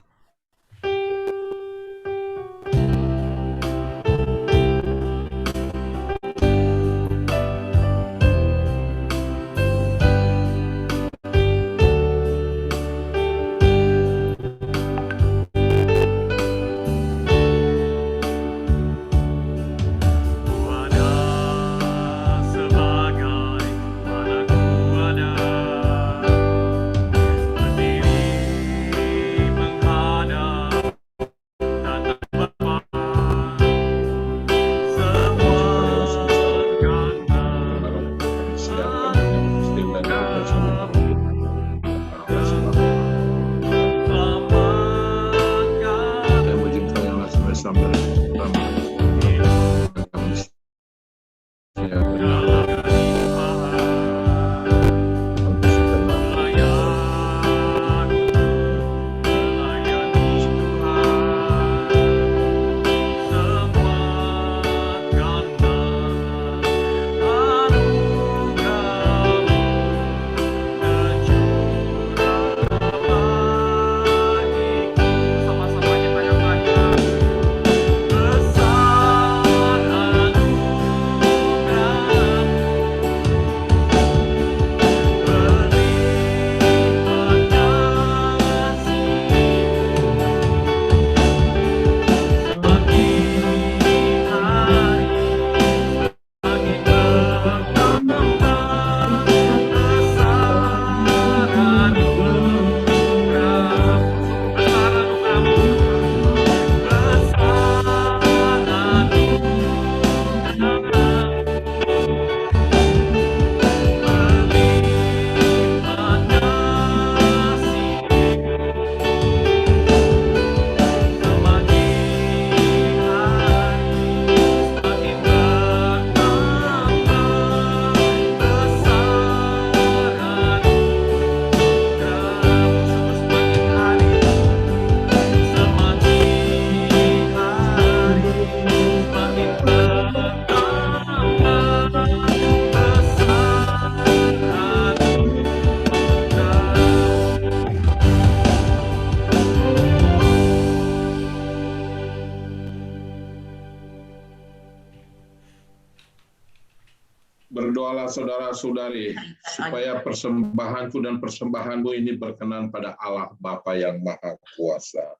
Berdoalah saudara-saudari, supaya persembahanku dan persembahanmu ini berkenan pada Allah Bapa yang Maha Kuasa.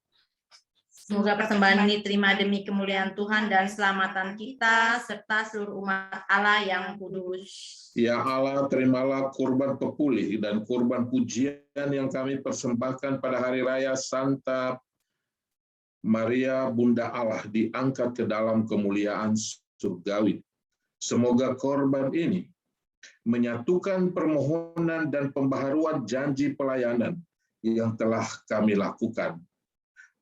Semoga persembahan ini terima demi kemuliaan Tuhan dan keselamatan kita, serta seluruh umat Allah yang kudus. Ya Allah, terimalah kurban pepulih dan kurban pujian yang kami persembahkan pada hari raya Santa Maria Bunda Allah diangkat ke dalam kemuliaan surgawi. Semoga korban ini menyatukan permohonan dan pembaharuan janji pelayanan yang telah kami lakukan,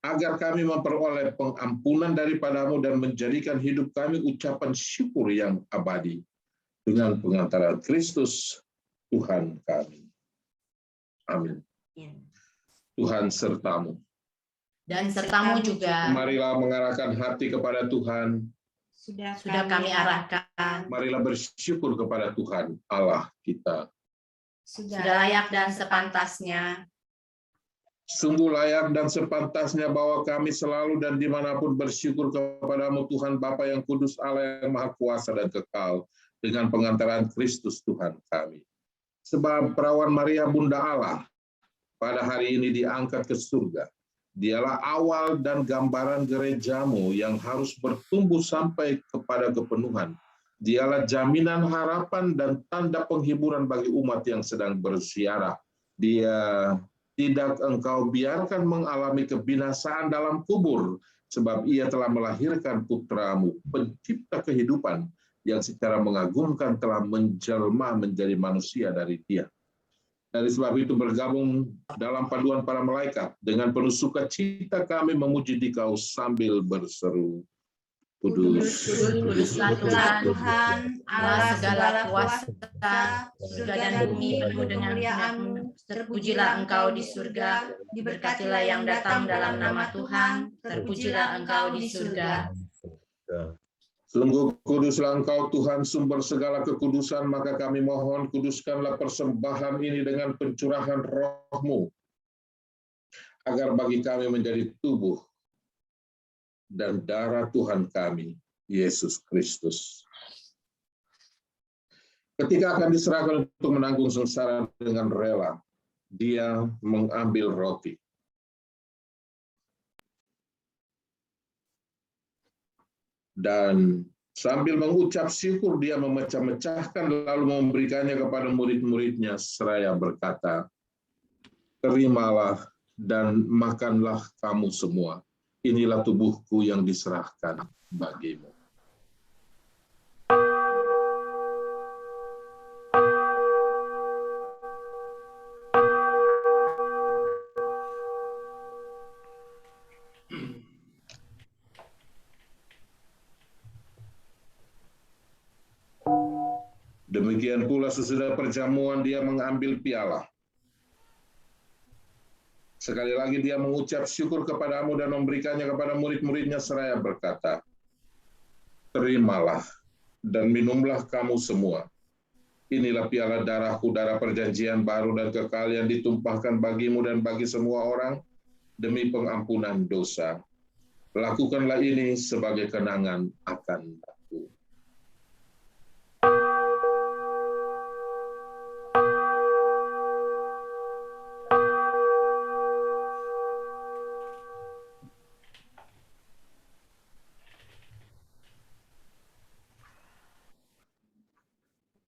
agar kami memperoleh pengampunan daripadamu dan menjadikan hidup kami ucapan syukur yang abadi dengan pengantaran Kristus Tuhan kami. Amin. Tuhan sertamu. Dan sertamu juga. Marilah mengarahkan hati kepada Tuhan. Sudah kami arahkan. Marilah bersyukur kepada Tuhan Allah kita. Sudah layak dan sepantasnya. Sungguh layak dan sepantasnya bahwa kami selalu dan dimanapun bersyukur kepadamu Tuhan Bapa yang kudus, Allah yang maha kuasa dan kekal, dengan pengantaran Kristus Tuhan kami. Sebab perawan Maria Bunda Allah pada hari ini diangkat ke surga. Dialah awal dan gambaran gerejamu yang harus bertumbuh sampai kepada kepenuhan. Dialah jaminan harapan dan tanda penghiburan bagi umat yang sedang berziarah. Dia tidak engkau biarkan mengalami kebinasaan dalam kubur, sebab ia telah melahirkan putramu, pencipta kehidupan, yang secara mengagumkan telah menjelma menjadi manusia dari dia. Dari sebab itu bergabung dalam paduan para malaikat, dengan penuh sukacita kami memuji Dikau sambil berseru, Kudus, Kuduslah Tuhan, Allah segala kuasa, surga dan bumi penuh dengan kemuliaan-Mu. Terpujilah Engkau di surga, diberkatilah yang datang dalam nama Tuhan, terpujilah Engkau di surga. Sungguh kuduslah Engkau Tuhan, sumber segala kekudusan, maka kami mohon kuduskanlah persembahan ini dengan pencurahan Roh-Mu, agar bagi kami menjadi tubuh dan darah Tuhan kami, Yesus Kristus. Ketika akan diserahkan untuk menanggung sengsara dengan rela, Dia mengambil roti. Dan sambil mengucap syukur, Dia memecah-mecahkan lalu memberikannya kepada murid-muridnya seraya berkata, terimalah dan makanlah kamu semua. Inilah tubuhku yang diserahkan bagimu. Demikian pula sesudah perjamuan Dia mengambil piala. Sekali lagi Dia mengucap syukur kepadamu dan memberikannya kepada murid-muridnya seraya berkata, terimalah dan minumlah kamu semua. Inilah piala darahku, darah perjanjian baru dan kekal yang ditumpahkan bagimu dan bagi semua orang demi pengampunan dosa. Lakukanlah ini sebagai kenangan akan aku.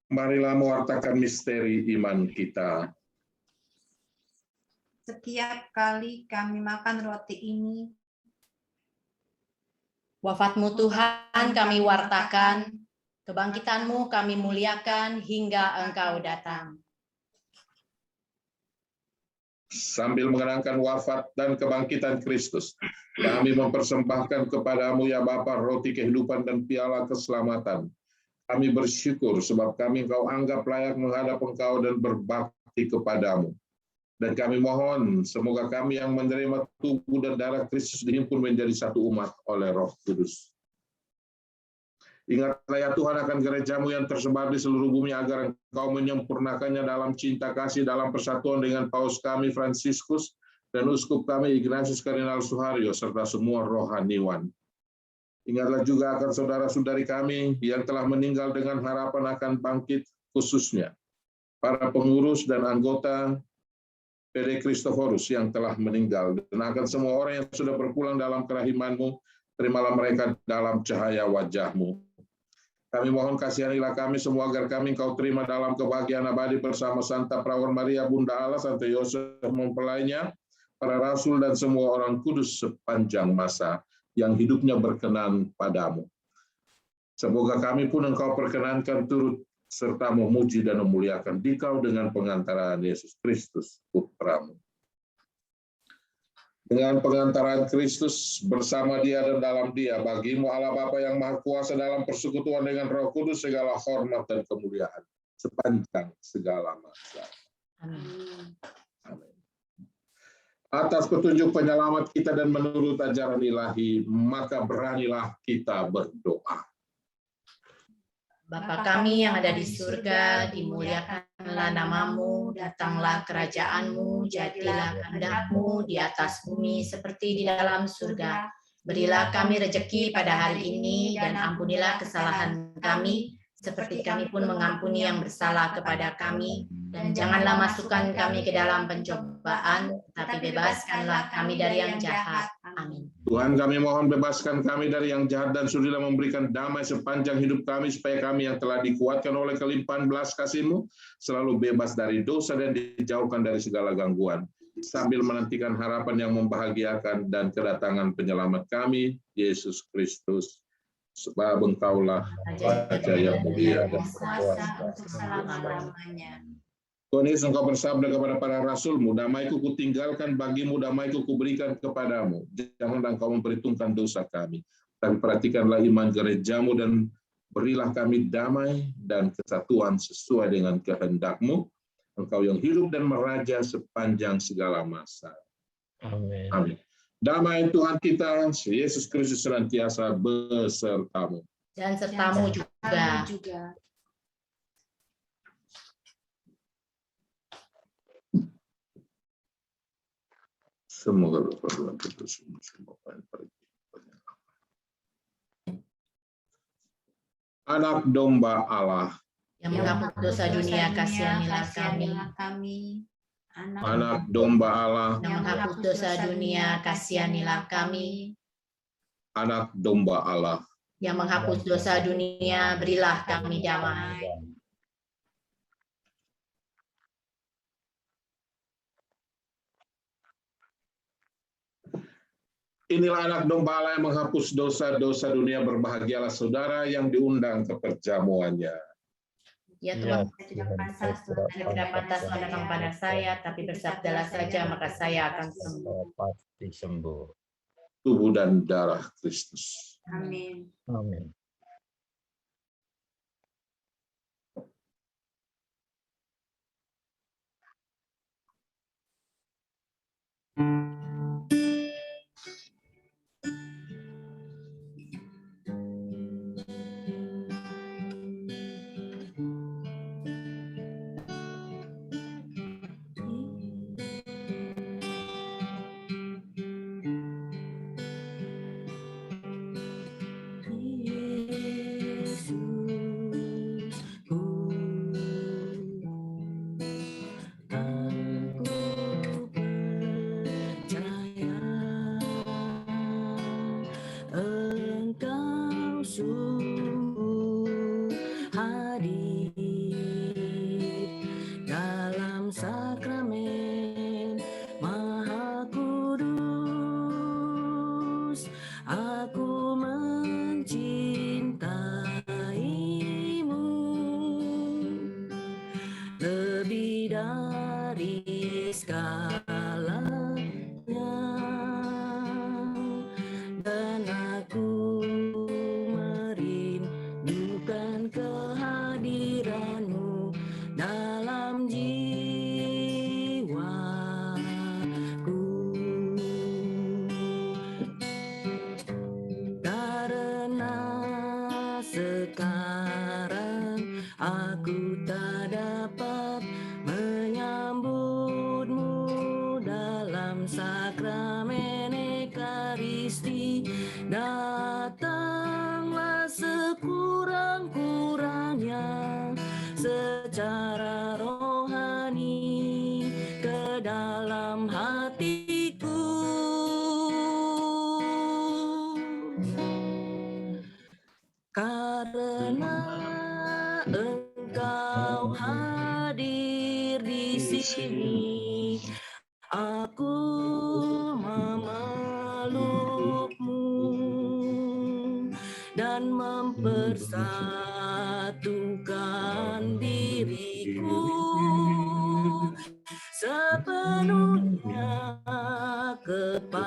Marilah mewartakan misteri iman kita. Setiap kali kami makan roti ini, Wafat-Mu Tuhan kami wartakan, kebangkitan-Mu kami muliakan hingga Engkau datang. Sambil mengenangkan wafat dan kebangkitan Kristus, kami mempersembahkan kepadamu ya Bapa roti kehidupan dan piala keselamatan. Kami bersyukur sebab kami Engkau anggap layak menghadap Engkau dan berbakti kepadamu. Dan kami mohon semoga kami yang menerima tubuh dan darah Kristus dihimpun menjadi satu umat oleh Roh Kudus. Ingatlah ya Tuhan akan gerejamu yang tersebar di seluruh bumi, agar Engkau menyempurnakannya dalam cinta kasih, dalam persatuan dengan Paus kami Fransiskus dan Uskup kami Ignatius Kardinal Suharyo serta semua rohaniwan. Ingatlah juga akan saudara-saudari kami yang telah meninggal dengan harapan akan bangkit, khususnya para pengurus dan anggota PD Christophorus yang telah meninggal, dan akan semua orang yang sudah berpulang dalam kerahiman-Mu, terimalah mereka dalam cahaya wajah-Mu. Kami mohon kasihanilah kami semua agar kami Engkau terima dalam kebahagiaan abadi bersama Santa Perawan Maria Bunda Allah, Santo Yosef mempelainya, para rasul dan semua orang kudus sepanjang masa yang hidupnya berkenan padamu. Semoga kami pun Engkau perkenankan turut serta memuji dan memuliakan Dikau dengan pengantaran Yesus Kristus, Putramu. Dengan pengantaran Kristus bersama Dia dan dalam Dia, bagimu Allah Bapa yang Maha Kuasa dalam persekutuan dengan Roh Kudus segala hormat dan kemuliaan sepanjang segala masa. Amin. Amin. Atas petunjuk penyelamat kita dan menurut ajaran ilahi, maka beranilah kita berdoa. Bapa kami yang ada di surga, dimuliakanlah namamu, datanglah kerajaanmu, jadilah kehendak-Mu di atas bumi seperti di dalam surga. Berilah kami rejeki pada hari ini, dan ampunilah kesalahan kami, seperti kami pun mengampuni yang bersalah kepada kami. Dan janganlah masukkan kami ke dalam pencobaan, tapi bebaskanlah kami dari yang jahat. Amin. Tuhan, kami mohon bebaskan kami dari yang jahat dan sudilah memberikan damai sepanjang hidup kami, supaya kami yang telah dikuatkan oleh kelimpahan belas kasih-Mu selalu bebas dari dosa dan dijauhkan dari segala gangguan, sambil menantikan harapan yang membahagiakan dan kedatangan penyelamat kami, Yesus Kristus. Sebab Engkaulah Raja yang mulia dan kuasa untuk selama-lamanya. Tuhan Yesus, Engkau bersabda kepada para rasul-Mu, damai-Ku kutinggalkan bagimu, damai-Ku kuberikan kepadamu. Janganlah Engkau memperhitungkan dosa kami, tapi perhatikanlah iman gereja-Mu dan berilah kami damai dan kesatuan sesuai dengan kehendak-Mu. Engkau yang hidup dan meraja sepanjang segala masa. Amin. Amin. Damai Tuhan kita, Yesus Kristus senantiasa besertamu. Dan sertamu juga. Semoga berperluan kita semua pergi. Anak domba Allah, yang menghapus dosa dunia, kasihanilah kami. Anak domba Allah, yang menghapus dosa dunia, kasihanilah kami. Anak domba Allah, yang menghapus dosa dunia, berilah kami damai. Inilah anak domba Allah yang menghapus dosa-dosa dunia. Berbahagialah saudara yang diundang ke perjamuannya. Ya Tuhan, saya tidak pantas datang pada saya, tapi bersabdalah saja, maka saya akan sembuh. Pasti sembuh. Tubuh dan darah Kristus. Amin. Amin. Dan mempersatukan karunia kepadamu.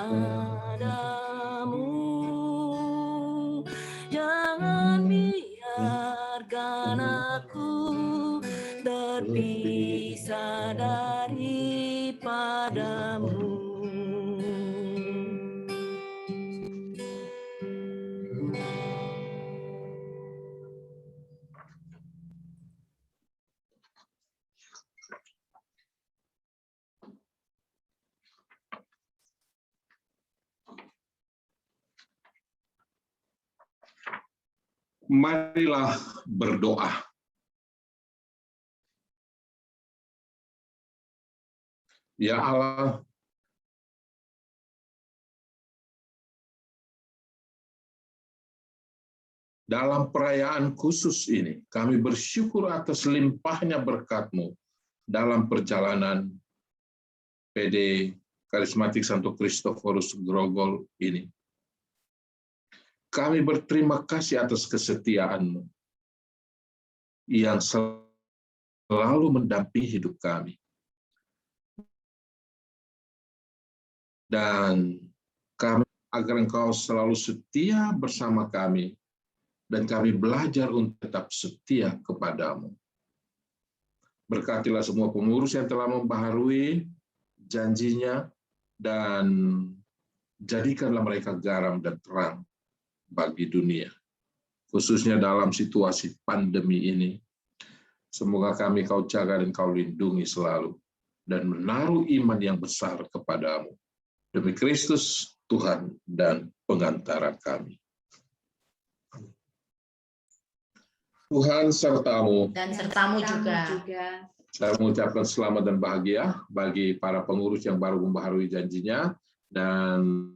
Jangan biarkan aku terpisah daripadamu. Marilah berdoa. Ya Allah, dalam perayaan khusus ini, kami bersyukur atas limpahnya berkat-Mu dalam perjalanan PD Karismatik Santo Kristoforus Grogol ini. Kami berterima kasih atas kesetiaan-Mu yang selalu mendampingi hidup kami. Dan kami agar Engkau selalu setia bersama kami, dan kami belajar untuk tetap setia kepadamu. Berkatilah semua pengurus yang telah membaharui janjinya, dan jadikanlah mereka garam dan terang bagi dunia, khususnya dalam situasi pandemi ini. Semoga kami Kau jaga dan Kau lindungi selalu, dan menaruh iman yang besar kepadamu. Demi Kristus, Tuhan dan pengantara kami. Tuhan sertamu. Dan sertamu juga. Saya mengucapkan selamat dan bahagia bagi para pengurus yang baru membaharui janjinya, dan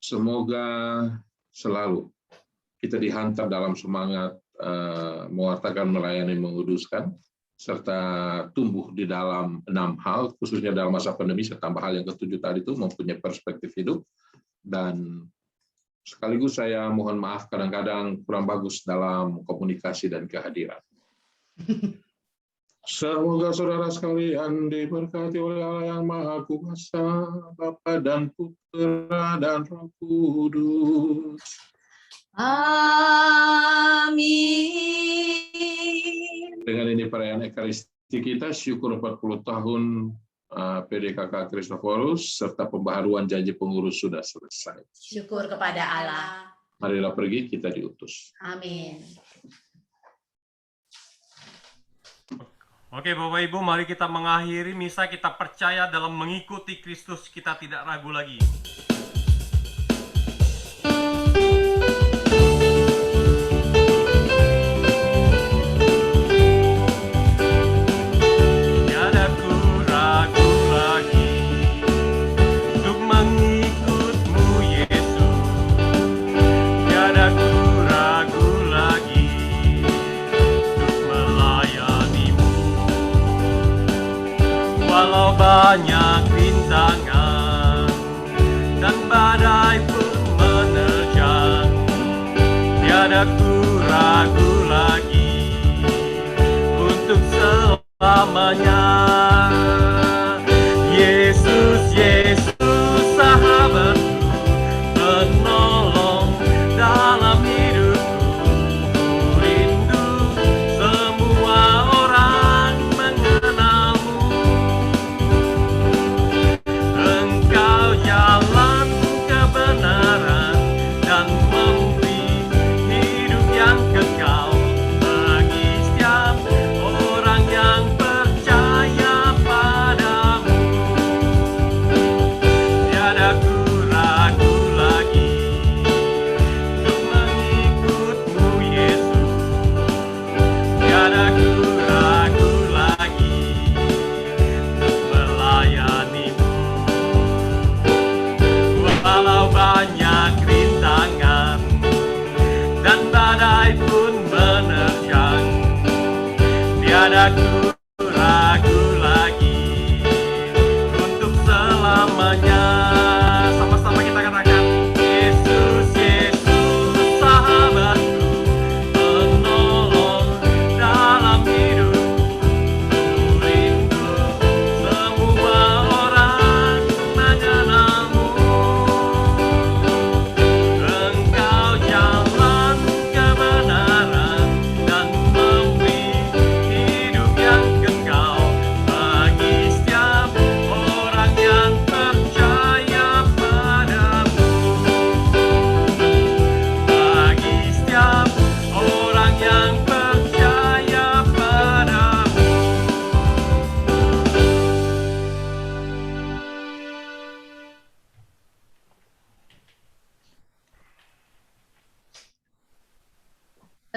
semoga selalu kita dihantar dalam semangat mewartakan, melayani, menguduskan, serta tumbuh di dalam 6 hal, khususnya dalam masa pandemi. Saya tambah hal yang ke-7 tadi itu, mempunyai perspektif hidup. Dan sekaligus saya mohon maaf kadang-kadang kurang bagus dalam komunikasi dan kehadiran. Semoga saudara sekalian diberkati oleh Allah yang Maha Kuasa, Bapa dan Putra dan Roh Kudus. Amin. Dengan ini perayaan Ekaristi kita, syukur 40 tahun PDKK Kristoforus serta pembaharuan janji pengurus sudah selesai. Syukur kepada Allah. Marilah pergi, kita diutus. Amin. Oke Bapak Ibu, mari kita mengakhiri misa. Kita percaya dalam mengikuti Kristus, kita tidak ragu lagi. Tiada ku ragu lagi untuk mengikut-Mu Yesus. Tiada ku ragu lagi untuk melayani-Mu. Walau banyak rintangan dan badai pun menerjang, tiada ku ragu lagi untuk selamanya. Yesus, Yesus, sahabatku, penolong dalam hidupku. Ku rindu semua orang mengenal-Mu. Engkau jalan kebenaran dan memberi hidup yang kekal bagi setiap orang yang percaya.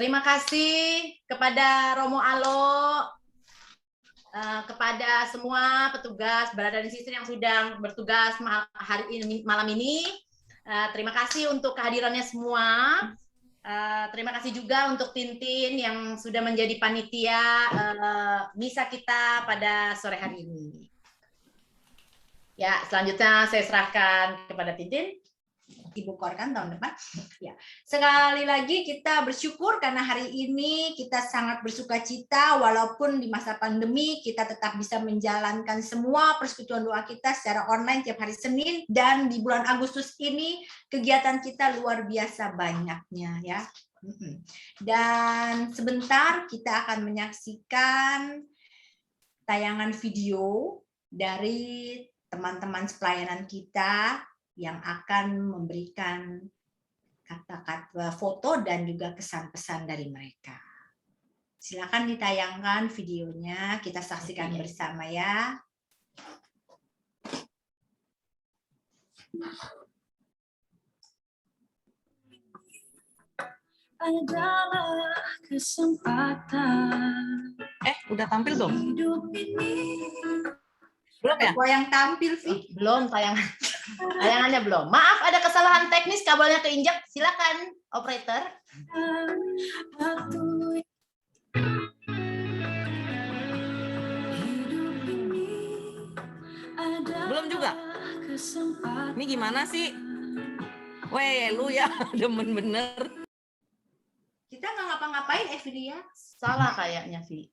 Terima kasih kepada Romo Alo, kepada semua petugas, brother dan sister yang sudah bertugas malam ini. Terima kasih untuk kehadirannya semua. Terima kasih juga untuk Tintin yang sudah menjadi panitia misa kita pada sore hari ini. Ya, selanjutnya saya serahkan kepada Tintin. Ibu Kor kan tahun depan. Ya. Sekali lagi kita bersyukur karena hari ini kita sangat bersuka cita walaupun di masa pandemi kita tetap bisa menjalankan semua persekutuan doa kita secara online tiap hari Senin, dan di bulan Agustus ini kegiatan kita luar biasa banyaknya ya. Dan sebentar kita akan menyaksikan tayangan video dari teman-teman pelayanan kita yang akan memberikan kata-kata foto dan juga kesan-pesan dari mereka. Silakan ditayangkan videonya, kita saksikan bersama ya. Adalah kesempatan. Udah tampil belum? Hidup ini. Belum ya? Yang tampil, Vi? Belum tayangannya belum. Maaf, ada kesalahan teknis, kabelnya keinjak. Silakan, operator. Belum juga? Ini gimana sih? Weh, lu ya demen bener. Kita nggak ngapa-ngapain, Evidia. Salah kayaknya, Vi.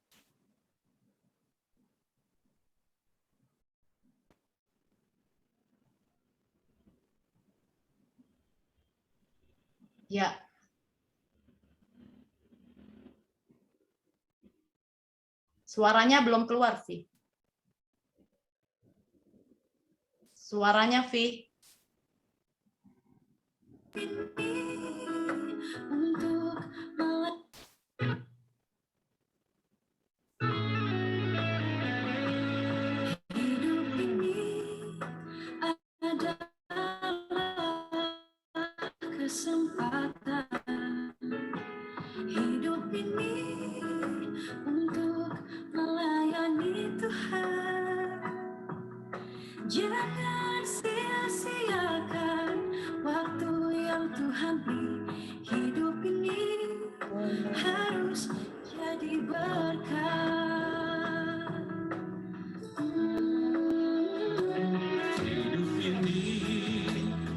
Ya. Suaranya belum keluar, Vi. Suaranya, Vi. Kesempatan hidup ini untuk melayani Tuhan. Jangan sia-siakan waktu yang Tuhan beri. Hidup ini harus jadi berkat. Hidup ini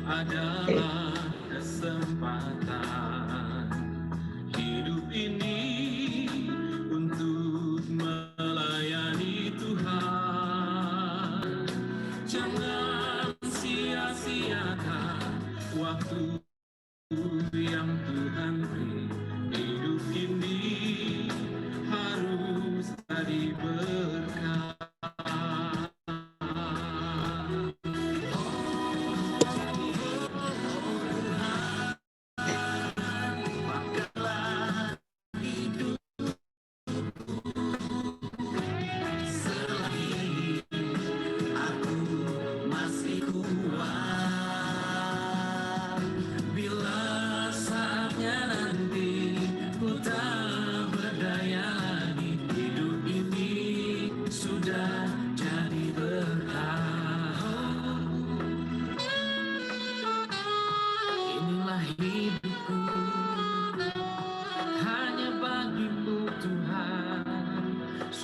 adalah kesempatan. Hidup ini untuk melayani Tuhan. Jangan sia-siakan waktu yang Tuhan beri. Hidup ini harus jadi berkat.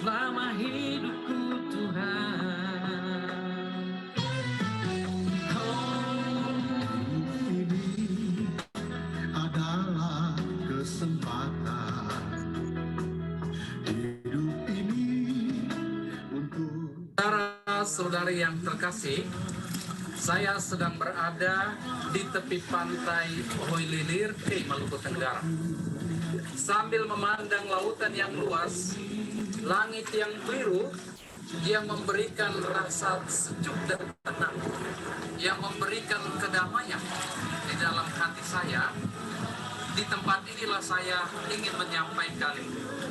Selama hidupku Tuhan, ini adalah kesempatan. Hidup ini untuk saudara-saudari yang terkasih, saya sedang berada di tepi pantai Hoililir, Maluku Tenggara. Sambil memandang lautan yang luas, langit yang biru yang memberikan rasa sejuk dan tenang, yang memberikan kedamaian di dalam hati saya. Di tempat inilah saya ingin menyampaikan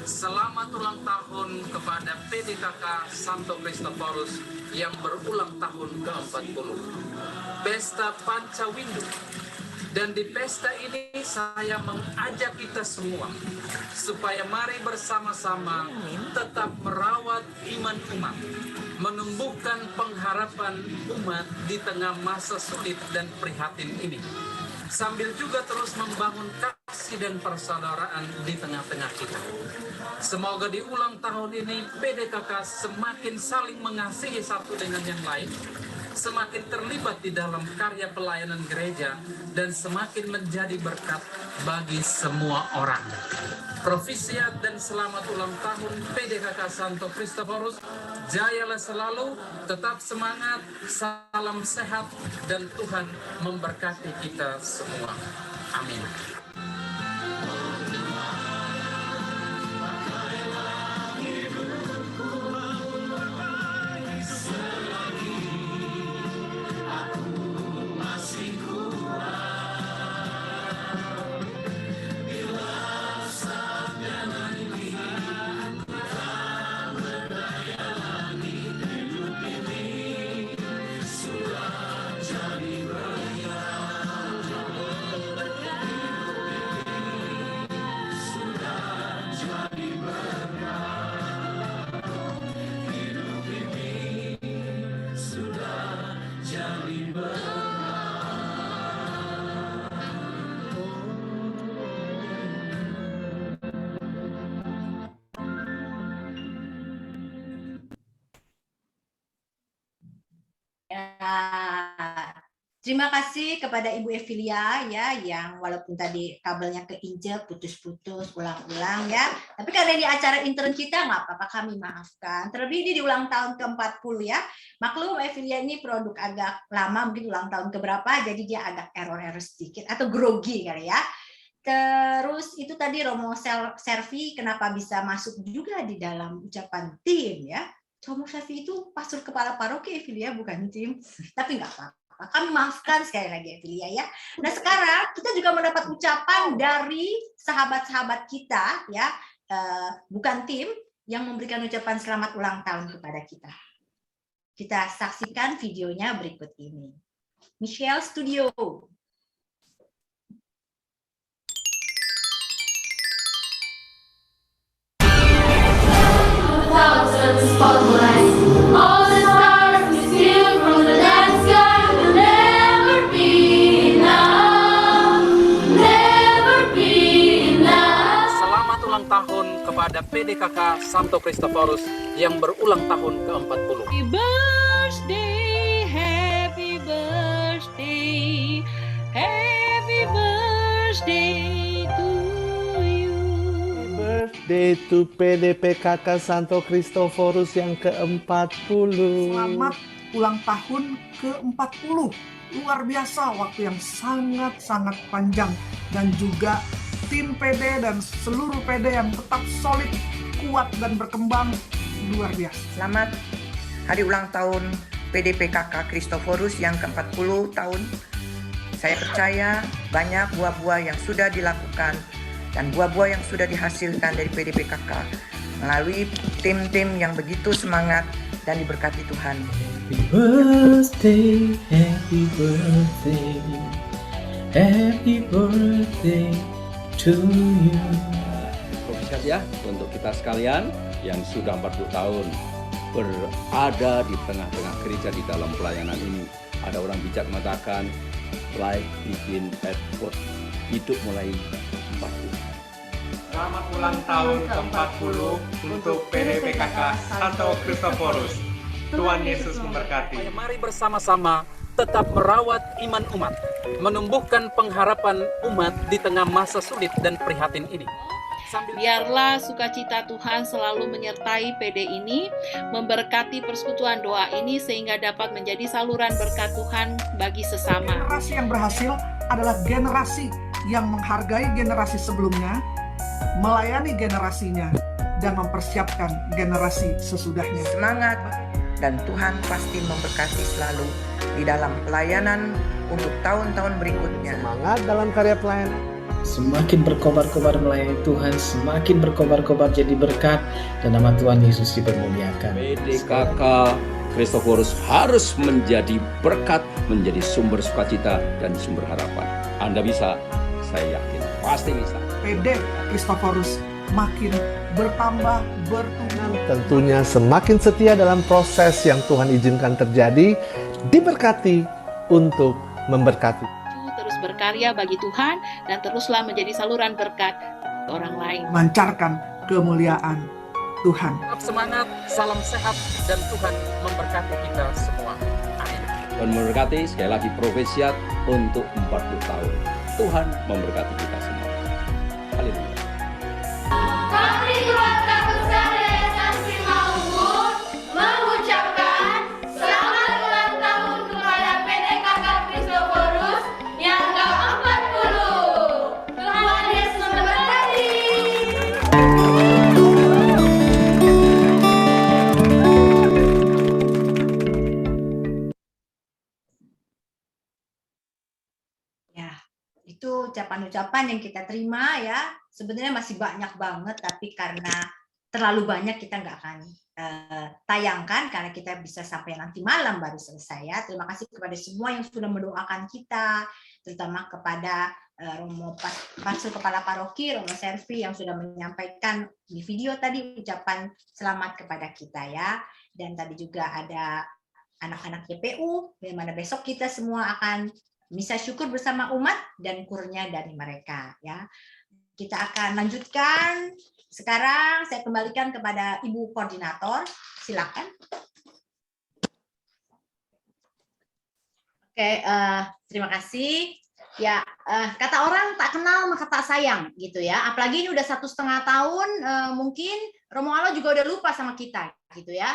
selamat ulang tahun kepada PDKK Santo Kristoforus yang berulang tahun ke-40. Pesta Pancawindu Dan di pesta ini saya mengajak kita semua supaya mari bersama-sama tetap merawat iman umat, menumbuhkan pengharapan umat di tengah masa sulit dan prihatin ini, sambil juga terus membangun kasih dan persaudaraan di tengah-tengah kita. Semoga di ulang tahun ini PDKK semakin saling mengasihi satu dengan yang lain, semakin terlibat di dalam karya pelayanan gereja, dan semakin menjadi berkat bagi semua orang. Profisiat dan selamat ulang tahun PDKK Santo Kristoforus. Jayalah selalu, tetap semangat, salam sehat, dan Tuhan memberkati kita semua. Amin. Terima kasih kepada Ibu Evilia ya, yang walaupun tadi kabelnya keinjek, putus-putus, ulang-ulang ya. Tapi karena ini acara intern kita, nggak apa-apa, kami maafkan. Terlebih ini di ulang tahun ke-40 ya. Maklum Evilia ini produk agak lama, mungkin ulang tahun keberapa, jadi dia agak error-error sedikit, atau grogi kali ya. Terus itu tadi Romo Servi kenapa bisa masuk juga di dalam ucapan tim ya. Romo Servi itu pastor kepala paroki Evilia, bukan tim. Tapi nggak apa-apa. Kami maafkan sekali lagi Evilia ya. Nah sekarang kita juga mendapat ucapan dari sahabat-sahabat kita ya, bukan tim, yang memberikan ucapan selamat ulang tahun kepada kita. Kita saksikan videonya berikut ini. Michelle Studio. Tahun kepada PDKK Santo Kristoforus yang berulang tahun ke-40. Happy birthday, happy birthday, happy birthday to you. Happy birthday to PDPKK Santo Kristoforus yang ke-40. Selamat ulang tahun ke-40. Luar biasa, waktu yang sangat-sangat panjang, dan juga tim PD dan seluruh PD yang tetap solid, kuat, dan berkembang, luar biasa. Selamat hari ulang tahun PDPKK Kristoforus yang ke-40 tahun. Saya percaya banyak buah-buah yang sudah dilakukan dan buah-buah yang sudah dihasilkan dari PDPKK melalui tim-tim yang begitu semangat dan diberkati Tuhan. Happy birthday, happy birthday, happy birthday to you. Profisiat ya untuk kita sekalian yang sudah 40 tahun berada di tengah-tengah gereja di dalam pelayanan ini. Ada orang bijak mengatakan life begin at 40, hidup mulai 40. Selamat ulang tahun ke-40 untuk PDPKK Santo Kristoforus. Tuhan Yesus memberkati. Mari bersama-sama tetap merawat iman umat, menumbuhkan pengharapan umat di tengah masa sulit dan prihatin ini. Biarlah sukacita Tuhan selalu menyertai PD ini, memberkati persekutuan doa ini sehingga dapat menjadi saluran berkat Tuhan bagi sesama. Generasi yang berhasil adalah generasi yang menghargai generasi sebelumnya, melayani generasinya, dan mempersiapkan generasi sesudahnya. Semangat, dan Tuhan pasti memberkati selalu di dalam pelayanan untuk tahun-tahun berikutnya. Semangat dalam karya pelayanan. Semakin berkobar-kobar melayani Tuhan, semakin berkobar-kobar jadi berkat, dan nama Tuhan Yesus dipermuliakan. PDKK Kristoforus harus menjadi berkat, menjadi sumber sukacita dan sumber harapan. Anda bisa, saya yakin pasti bisa. PD Christophorus makin bertambah, bertumbuh. Tentunya semakin setia dalam proses yang Tuhan izinkan terjadi, diberkati untuk memberkati. Terus berkarya bagi Tuhan dan teruslah menjadi saluran berkat orang lain. Mancarkan kemuliaan Tuhan. Tetap semangat, salam sehat, dan Tuhan memberkati kita semua. Amin. Dan memberkati, sekali lagi profesiat untuk 40 tahun. Tuhan memberkati kita semua. Haleluya. Kami keluarga besar Yayasan Prima Unggul mengucapkan selamat ulang tahun kepada PDKK Christophorus yang ke-40. Tuhan Yesus memberkati. Ya, itu ucapan-ucapan yang kita terima ya. Sebenarnya masih banyak banget, tapi karena terlalu banyak kita nggak akan tayangkan karena kita bisa sampai nanti malam baru selesai ya. Terima kasih kepada semua yang sudah mendoakan kita, terutama kepada Romo Pastor Kepala Paroki, Romo Servi yang sudah menyampaikan di video tadi ucapan selamat kepada kita ya. Dan tadi juga ada anak-anak GPU, di mana besok kita semua akan bisa syukur bersama umat dan kurnia dari mereka ya. Kita akan lanjutkan. Sekarang saya kembalikan kepada Ibu Koordinator. Silakan. Oke, terima kasih. Ya, kata orang tak kenal maka tak sayang gitu ya. Apalagi ini udah 1,5 tahun, mungkin Romo Alo juga udah lupa sama kita gitu ya.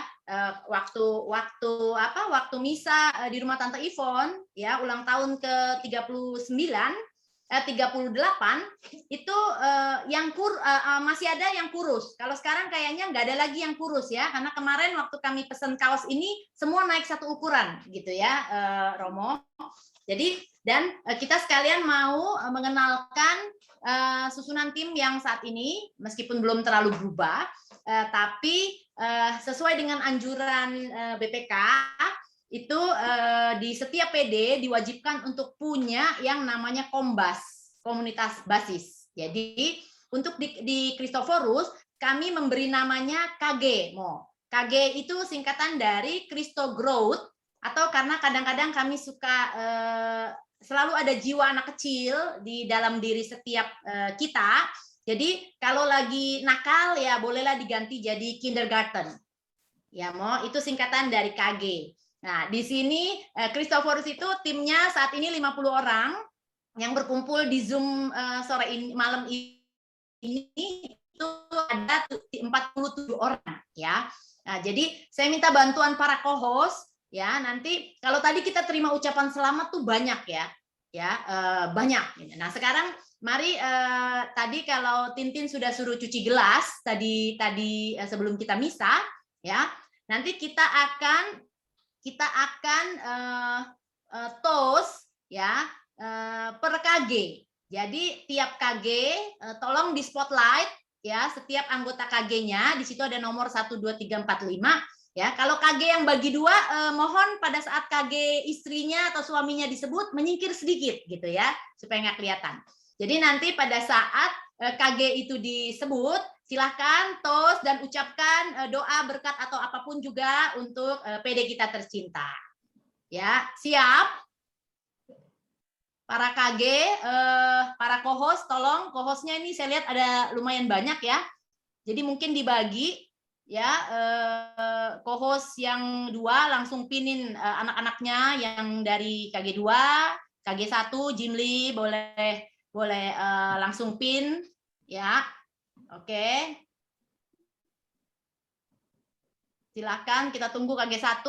Waktu misa di rumah Tante Ivon ya, ulang tahun ke-38 itu masih ada yang kurus. Kalau sekarang kayaknya nggak ada lagi yang kurus ya, karena kemarin waktu kami pesen kaos ini semua naik 1 ukuran gitu ya, Romo. Jadi dan kita sekalian mau mengenalkan susunan tim yang saat ini meskipun belum terlalu berubah, tapi sesuai dengan anjuran BPK itu di setiap PD diwajibkan untuk punya yang namanya Kombas, komunitas basis. Jadi untuk di Christophorus kami memberi namanya KG. KG itu singkatan dari Christo Growth, atau karena kadang-kadang kami suka selalu ada jiwa anak kecil di dalam diri setiap kita. Jadi kalau lagi nakal ya bolehlah diganti jadi kindergarten. Ya, itu singkatan dari KG. Nah, di sini Christophorus itu timnya saat ini 50 orang yang berkumpul di Zoom sore ini, malam ini itu ada 47 orang ya. Nah, jadi saya minta bantuan para co-host ya. Nanti kalau tadi kita terima ucapan selamat tuh banyak ya. Banyak. Nah, sekarang mari tadi kalau Tintin sudah suruh cuci gelas tadi sebelum kita misa ya. Nanti kita akan toast ya per KG. Jadi tiap KG tolong di spotlight ya, setiap anggota KG-nya di situ ada nomor 1 2 3 4 5 ya. Kalau KG yang bagi 2 mohon pada saat KG istrinya atau suaminya disebut menyingkir sedikit gitu ya, supaya nggak kelihatan. Jadi nanti pada saat KG itu disebut, silahkan toast dan ucapkan doa berkat atau apapun juga untuk PD kita tercinta. Ya, siap? Para KG, para co-host, tolong co-hostnya ini saya lihat ada lumayan banyak ya. Jadi mungkin dibagi ya, co-host yang 2 langsung pinin anak-anaknya yang dari KG 2, KG 1, Jimli boleh langsung pin ya. Oke. Silakan kita tunggu KG 1.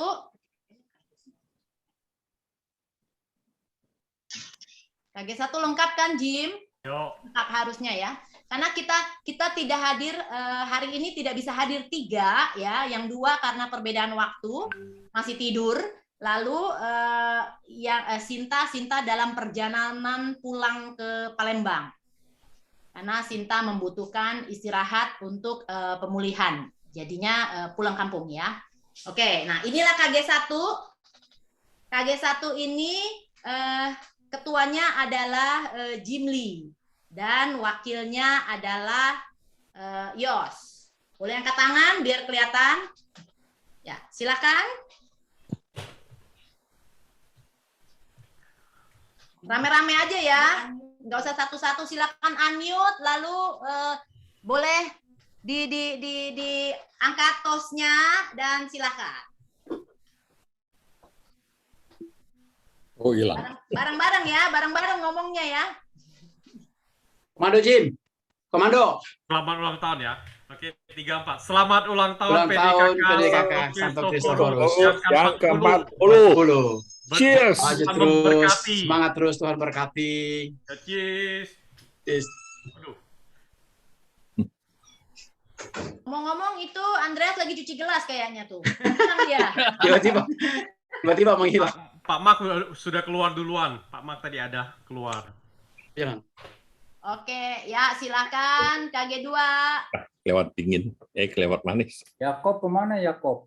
KG 1 lengkap kan, Jim? Lengkap harusnya ya. Karena kita tidak hadir hari ini, tidak bisa hadir 3 ya, yang 2 karena perbedaan waktu masih tidur. Lalu yang Sinta dalam perjalanan pulang ke Palembang. Karena Sinta membutuhkan istirahat untuk pemulihan. Jadinya pulang kampung ya. Oke, nah inilah KG 1. KG 1 ini ketuanya adalah Jimli dan wakilnya adalah Yos. Boleh angkat tangan biar kelihatan? Ya, silakan. Rame-rame aja ya, nggak usah satu-satu. Silakan unmute, lalu boleh diangkat tosnya dan silakan. Oh, hilang. Bareng-bareng ya, bareng-bareng ngomongnya ya. Komando Jim. Komando. Selamat ulang tahun ya. Oke, 34. Selamat ulang tahun Ulang tahun PDKK Santo Kristoforus yang ke-40. Cheers. Maju terus. Semangat terus, Tuhan berkati. Cheers. Cheers. Ngomong-ngomong itu Andreas lagi cuci gelas kayaknya tuh. Tenang dia. Tiba-tiba menghilang. Pak Mak sudah keluar duluan. Pak Mak tadi ada keluar. Jangan. Oke, ya silakan KG2. Lewat dingin, kelewat manis. Yakob kemana Yakob?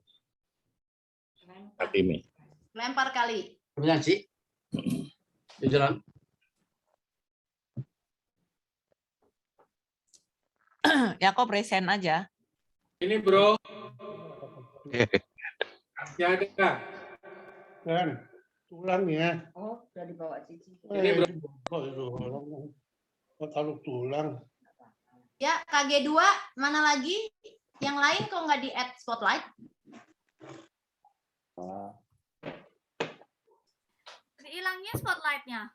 Fatime. Lempar kali. Kemudian sih. Jalan. Yakob resen aja. Ini bro. Ya ada. Kan, tulang ya. Oh, udah dibawa Cici. Ini bro. Kalau tulang. Ya, KG2, mana lagi? Yang lain kok nggak di add spotlight? Hilangnya spotlightnya.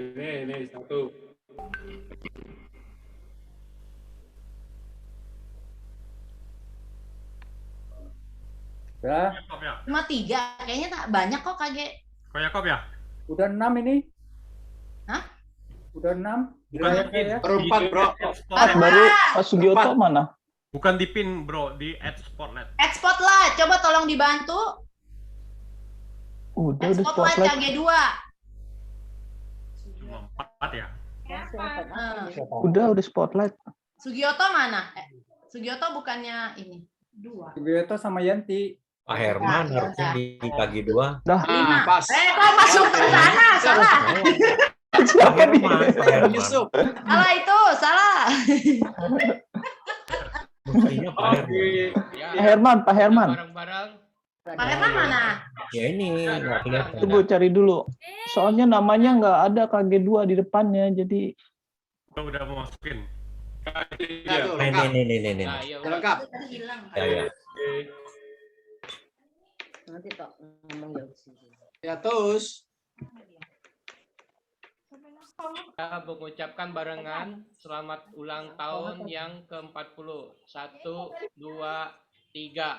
Ini satu. Ya. Cuma 3, kayaknya tak banyak kok KG. Kok Yakob ya? Udah 6 ini. Hah? Udah 6. Bukan di pin. Baru 4 bro. Baru Pak Sugioto mana? Bukan di pin bro, di add spotlight. Add spotlight, coba tolong dibantu. Udah Spotlight spotlight. KG2. Cuma 4 ya? Udah spotlight. Sugioto mana? Sugioto bukannya ini. 2. Sugioto sama Yanti. Pak Herman harusnya di KG2. Dah. 5. Pas. Kok masuk ke sana? Salah. Siapa nih? Yusuf. Salah itu, salah. Pak Herman, Pak Herman. Pak Herman mana? Ya ini nggak kelihatan. Tunggu cari dulu. Soalnya namanya nggak ada KG2 di depannya, jadi Udah mau masukin. Ini. Lengkap. Ya. Nanti tok ngomong jauh sini. Ya terus. Kita mengucapkan barengan selamat ulang tahun yang ke-40. 1, 2, 3.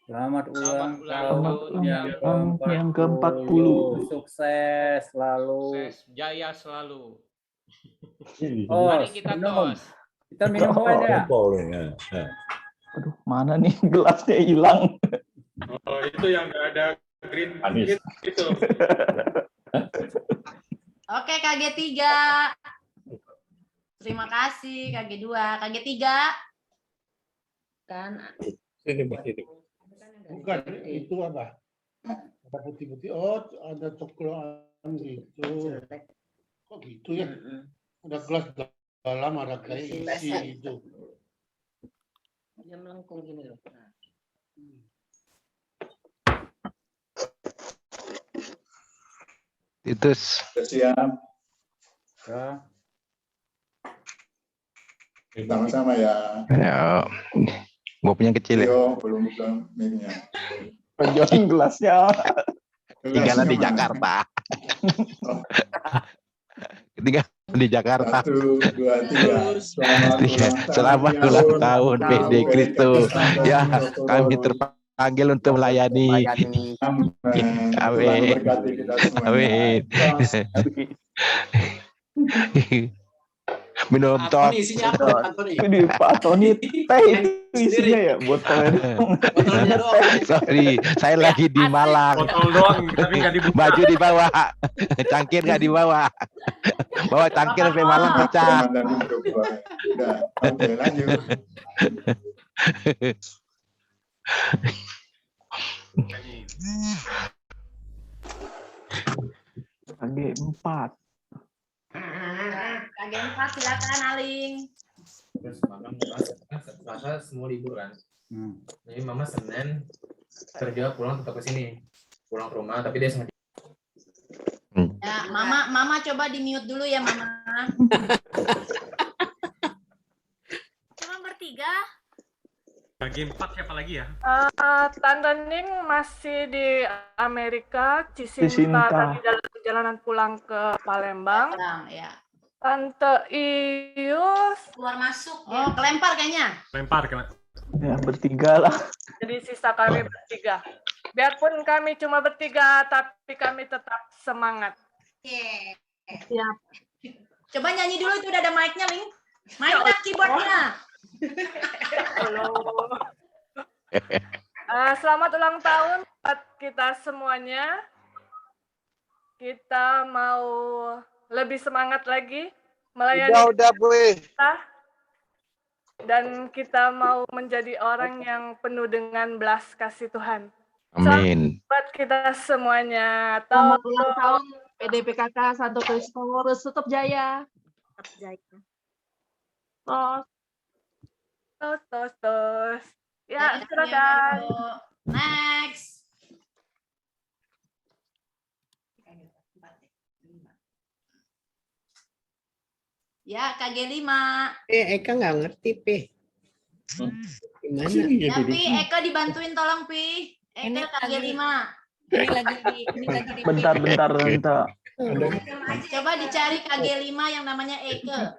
Selamat ulang tahun yang ke-40. Sukses selalu. Sukses, jaya selalu. Oh, Mari kita tos. Kita minum aja. Aduh, mana nih gelasnya hilang. Oh, itu yang nggak ada green itu. Oke, KG3. Terima kasih KG2. KG3. Kan Bukan, itu apa? Ada putih-putih. Oh, ada coklat gitu. Kok gitu ya? Ada gelas dalam, ada kayak isi itu. dia melengkung gini loh. Nah. Titus. Siap. Sama-sama ya. Ya, gua punya kecil ya. Belum mic-nya. Penjualin gelasnya. Ketinggalan di Jakarta. Ketinggalan di Jakarta. 1, 2, 3. Selamat ulang tahun PD Kristo. Ya, kami terpanggil untuk melayani. Amin. Amin. Minum top. Isinya apa, Antoni? Ini Pak Tony teh itu isinya ya botolnya. Sorry, saya lagi di Malang. Botol doang, tapi nggak dibuka. Baju dibawa, cangkir nggak dibawa. Bawa cangkir sampai Malang pecah. Udah, oke lanjut. KG4. KG4 silakan Aling. Terus Mama Selasa semua libur kan. Jadi Mama Senin kerja pulang tetap ke sini. Pulang ke rumah tapi dia sengaja. Ya, Mama coba di mute dulu ya Mama. Cuma bertiga. Bagi 4 siapa lagi ya? Tante Ning masih di Amerika, Cisinta Cisinta. tadi dalam perjalanan pulang ke Palembang. Ya. Tante Ius Keluar masuk. Oh, kelempar kayaknya. Lempar kena. Ya, bertiga lah. jadi sisa kami bertiga. Biarpun kami cuma bertiga, tapi kami tetap semangat. Oke. Siap. Coba nyanyi dulu, itu udah ada mic-nya, Ling. Mic-nya, keyboard-nya. Halo. Selamat ulang tahun buat kita semuanya. Kita mau lebih semangat lagi melayani Udah, Bu. kita. Dan kita mau menjadi orang yang penuh dengan belas kasih Tuhan. Amin. Buat kita semuanya. Selamat ulang tahun PDPKK Santo Kristus, tetap jaya. Tetap jaya. Tos. Ya, silakan. Next. Ya, KG5. Eka nggak ngerti, Pi. Gimana? Ya, Pi, Eka dibantuin tolong, Pi. Eka KG5. Ini lagi di Bentar. Coba dicari KG5 yang namanya Eka.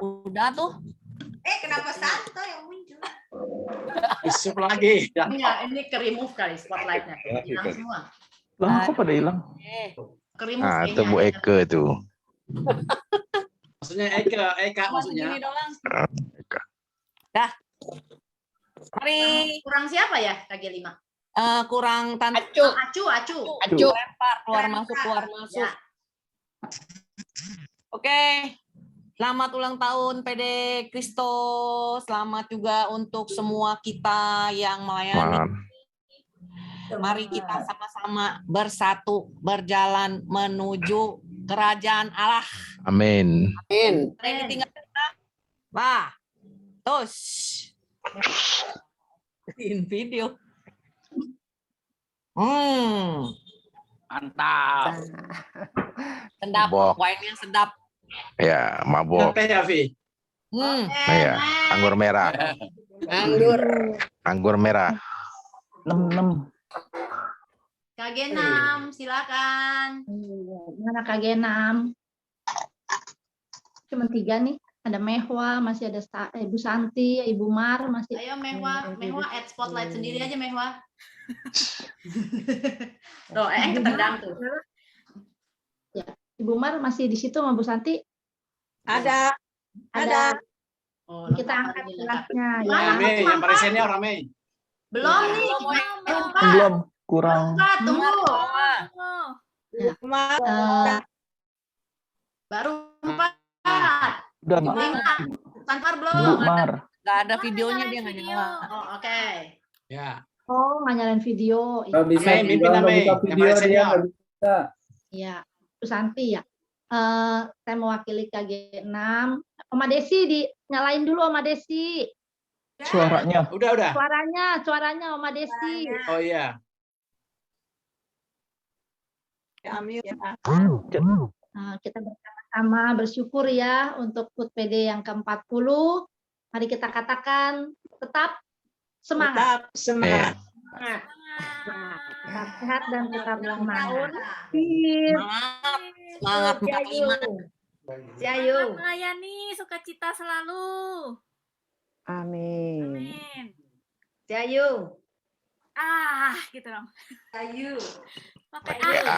Udah tuh. Kenapa Santo yang muncul? Besok lagi. Enggak, ini ke-remove kali spotlight-nya. Hilang semua. Lah, kok pada hilang? Ke-remove Ah, itu kayaknya. Bu Eke tuh. Maksudnya Eka maksudnya. Gini doang. Dah. Mari. Kurang siapa ya KG5? Kurang Acu. Lempar, keluar masuk. Ya. Oke. Selamat ulang tahun PD Kristus. Selamat juga untuk semua kita yang melayani. Mari kita sama-sama bersatu berjalan menuju kerajaan Allah. Amin. Ready tinggal wah. Terus. In video. Mantap. Sedap. Bok. Wine-nya sedap. Ya, mabok. Teh ya, Vi? Ya, anggur merah. Anggur merah. 6. KG6, silakan. Mana KG6? Cuma 3 nih. Ada Mehwa, masih ada Ibu Santi, Ibu Mar, masih. Ayo Mehwa add spotlight sendiri aja Mehwa. Tuh, ketendang tuh. Ya, Ibu Mar masih di situ sama Bu Santi? Ada. Oh, kita angkat gelasnya ya. Rame, yang presennya rame. Belum nih. Belum, kurang. Tunggu. Baru 4. Udah, Mak. Tanpar belum. Bu Mar. Gak ada videonya, dia nggak nyala. Oh, oke. Ya. Oh, nggak nyalain video. Nggak bisa, mimpin nggak Ame. buka video, Yang dia nggak bisa. Ya, Bu Santi ya. Saya mewakili KG6. Oma Desi nyalain dulu Oma Desi. Suaranya. Udah. Suaranya Oma Desi. Oh iya. Kita bersama-sama bersyukur ya untuk HUT PD yang ke-40. Mari kita katakan tetap semangat. Tetap semangat. Tetap sehat dan tetap semangat. Semangat 45. Jayu. Melayani sukacita selalu. Amin. Jayu. Gitu dong. Jayu. Pakai Ya.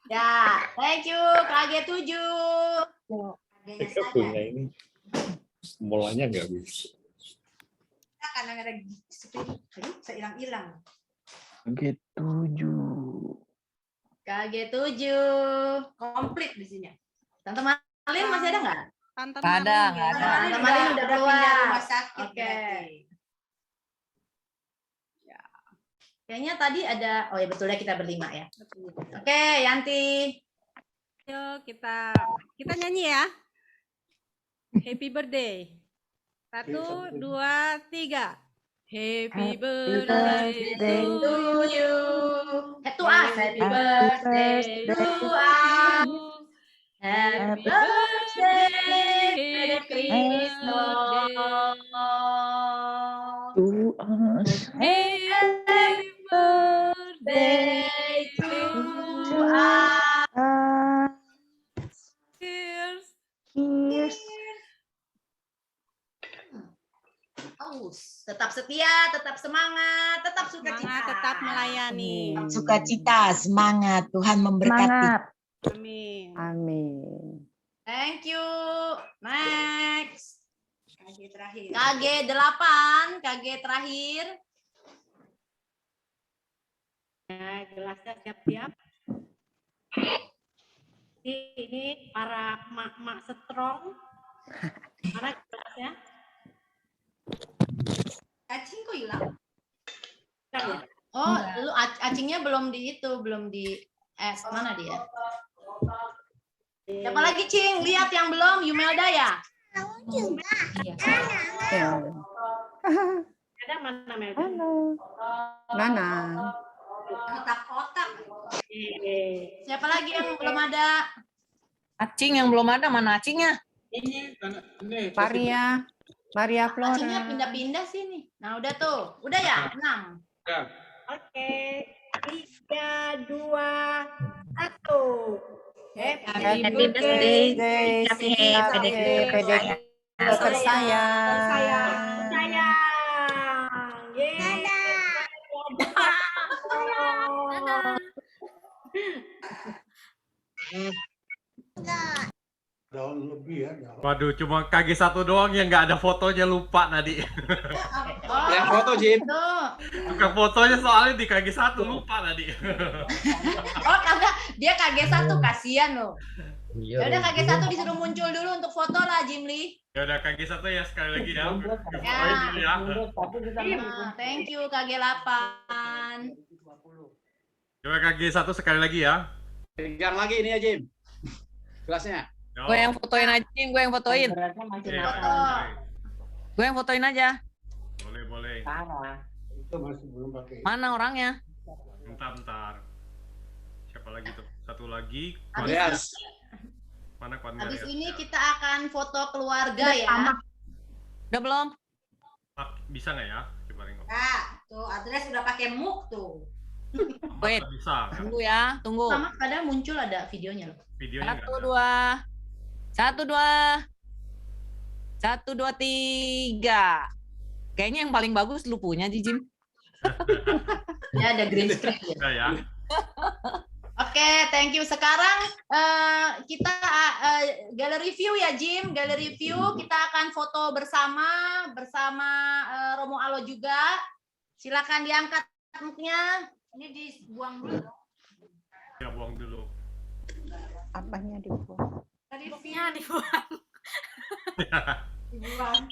Ya, thank you KG7. Mereka punya ini mulanya nggak bisa. Karena ada screen, saya hilang. KG7. KG7 komplit di sini. Tante Malin masih ada nggak? Nggak ada. Tante Malin udah keluar pindah rumah sakit. Oke. Kayaknya tadi ada, oh ya betul ya kita berlima ya. Oke, Yanti. Yuk kita nyanyi ya. Happy birthday. 1, 2, 3. Happy birthday to you. To us. Happy birthday to us. Happy birthday, Kristo. To us. Happy birthday to us. Cheers. Cheers. Tetap setia, tetap semangat, tetap sukacita. Tetap melayani. Sukacita, semangat. Tuhan memberkati. Semangat. Amin. Amin. Thank you. Next. KG terakhir. KG 8, KG terakhir. Ya, gelasnya siap-siap. Ini para emak-emak strong. Mana gelasnya? Acing kok hilang? Oh, lu acingnya belum di itu, belum di mana dia? Siapa lagi, Cing? Lihat yang belum, Yumelda ya? Ada mana Melda? Nana. Kotak-kotak. Siapa lagi yang belum ada? Acing yang belum ada, mana acingnya? Maria Flora. Acingnya pindah-pindah sini. Nah, udah tuh. Udah ya? 6. Oke. 3, 2, 1. Happy birthday, PDK tersayang. Daun lebih ya. Waduh, cuma KG1 doang yang nggak ada fotonya, lupa tadi. Yang foto, Jim. Bukan fotonya soalnya di KG1, lupa tadi. Oh, karena dia KG1, kasihan loh. Ya udah KG1 disuruh muncul dulu untuk foto lah, Jimli. Ya udah KG1 ya sekali lagi ya. Thank you KG8. Coba KG1 sekali lagi ya. Pegang lagi ini ya, Jim. Gelasnya. Gue yang fotoin aja, gue yang fotoin. Gue yang fotoin aja. Boleh. Itu masih belum pakai. Mana orangnya? Bentar. Siapa lagi tuh? Satu lagi. Habis, Mana habis ini kita akan foto keluarga ya. Udah belum? Bisa nggak ya? Coba Ringo. Nah, tuh Adres udah pakai muk tuh. Wait, bisa. Tunggu ya, tunggu. Sama kadang muncul ada videonya loh. Videonya 1, 2, 3. Kayaknya yang paling bagus lu punya, Jim. Ya ada green screen. Ya. Oke, thank you. Sekarang kita gallery view ya, Jim. Gallery view kita akan foto bersama Romo Alo juga. Silakan diangkat muknya. Ini dibuang dulu. Ya, buang dulu. Apanya dibuang? Muknya dibuang. Dibuang.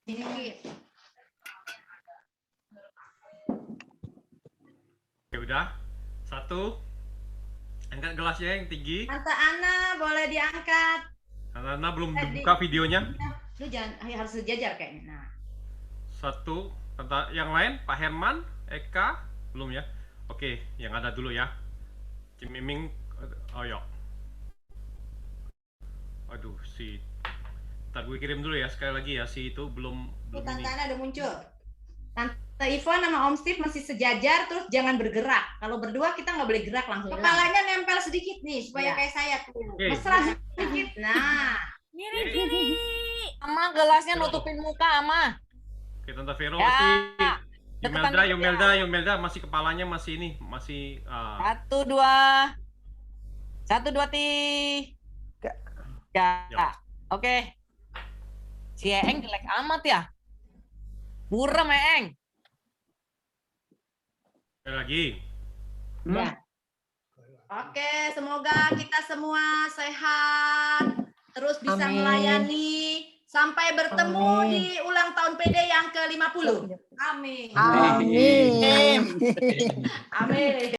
Ini. Ya udah. 1. Angkat gelasnya yang tinggi. Tante Ana boleh diangkat. Tante Ana belum dibuka videonya. Lu jangan harus sejajar kayaknya. Nah. 1. Tante yang lain, Pak Herman, Eka, belum ya? Oke, yang ada dulu ya. Cim Miming, yuk. Aduh, ntar gue kirim dulu ya sekali lagi ya, itu belum Tante ini. Ana udah muncul. Tante Ivon sama Om Steve masih sejajar, terus jangan bergerak. Kalau berdua kita nggak boleh gerak langsung. Kepalanya nempel sedikit nih, supaya kayak saya tuh. Mesra sedikit. Nah. Gini. Ama gelasnya nutupin muka, Ama. Oke, Tante Vero Ya. masih Yumelda masih kepalanya masih ini, masih 1, 2, 3. Ya. Oke. Si Eeng jelek amat ya. Buram Eeng. sekali lagi. Ya. Oke, semoga kita semua sehat, terus bisa Amin. melayani Sampai bertemu di ulang tahun PD yang ke-50. Amin. Amin. Amin.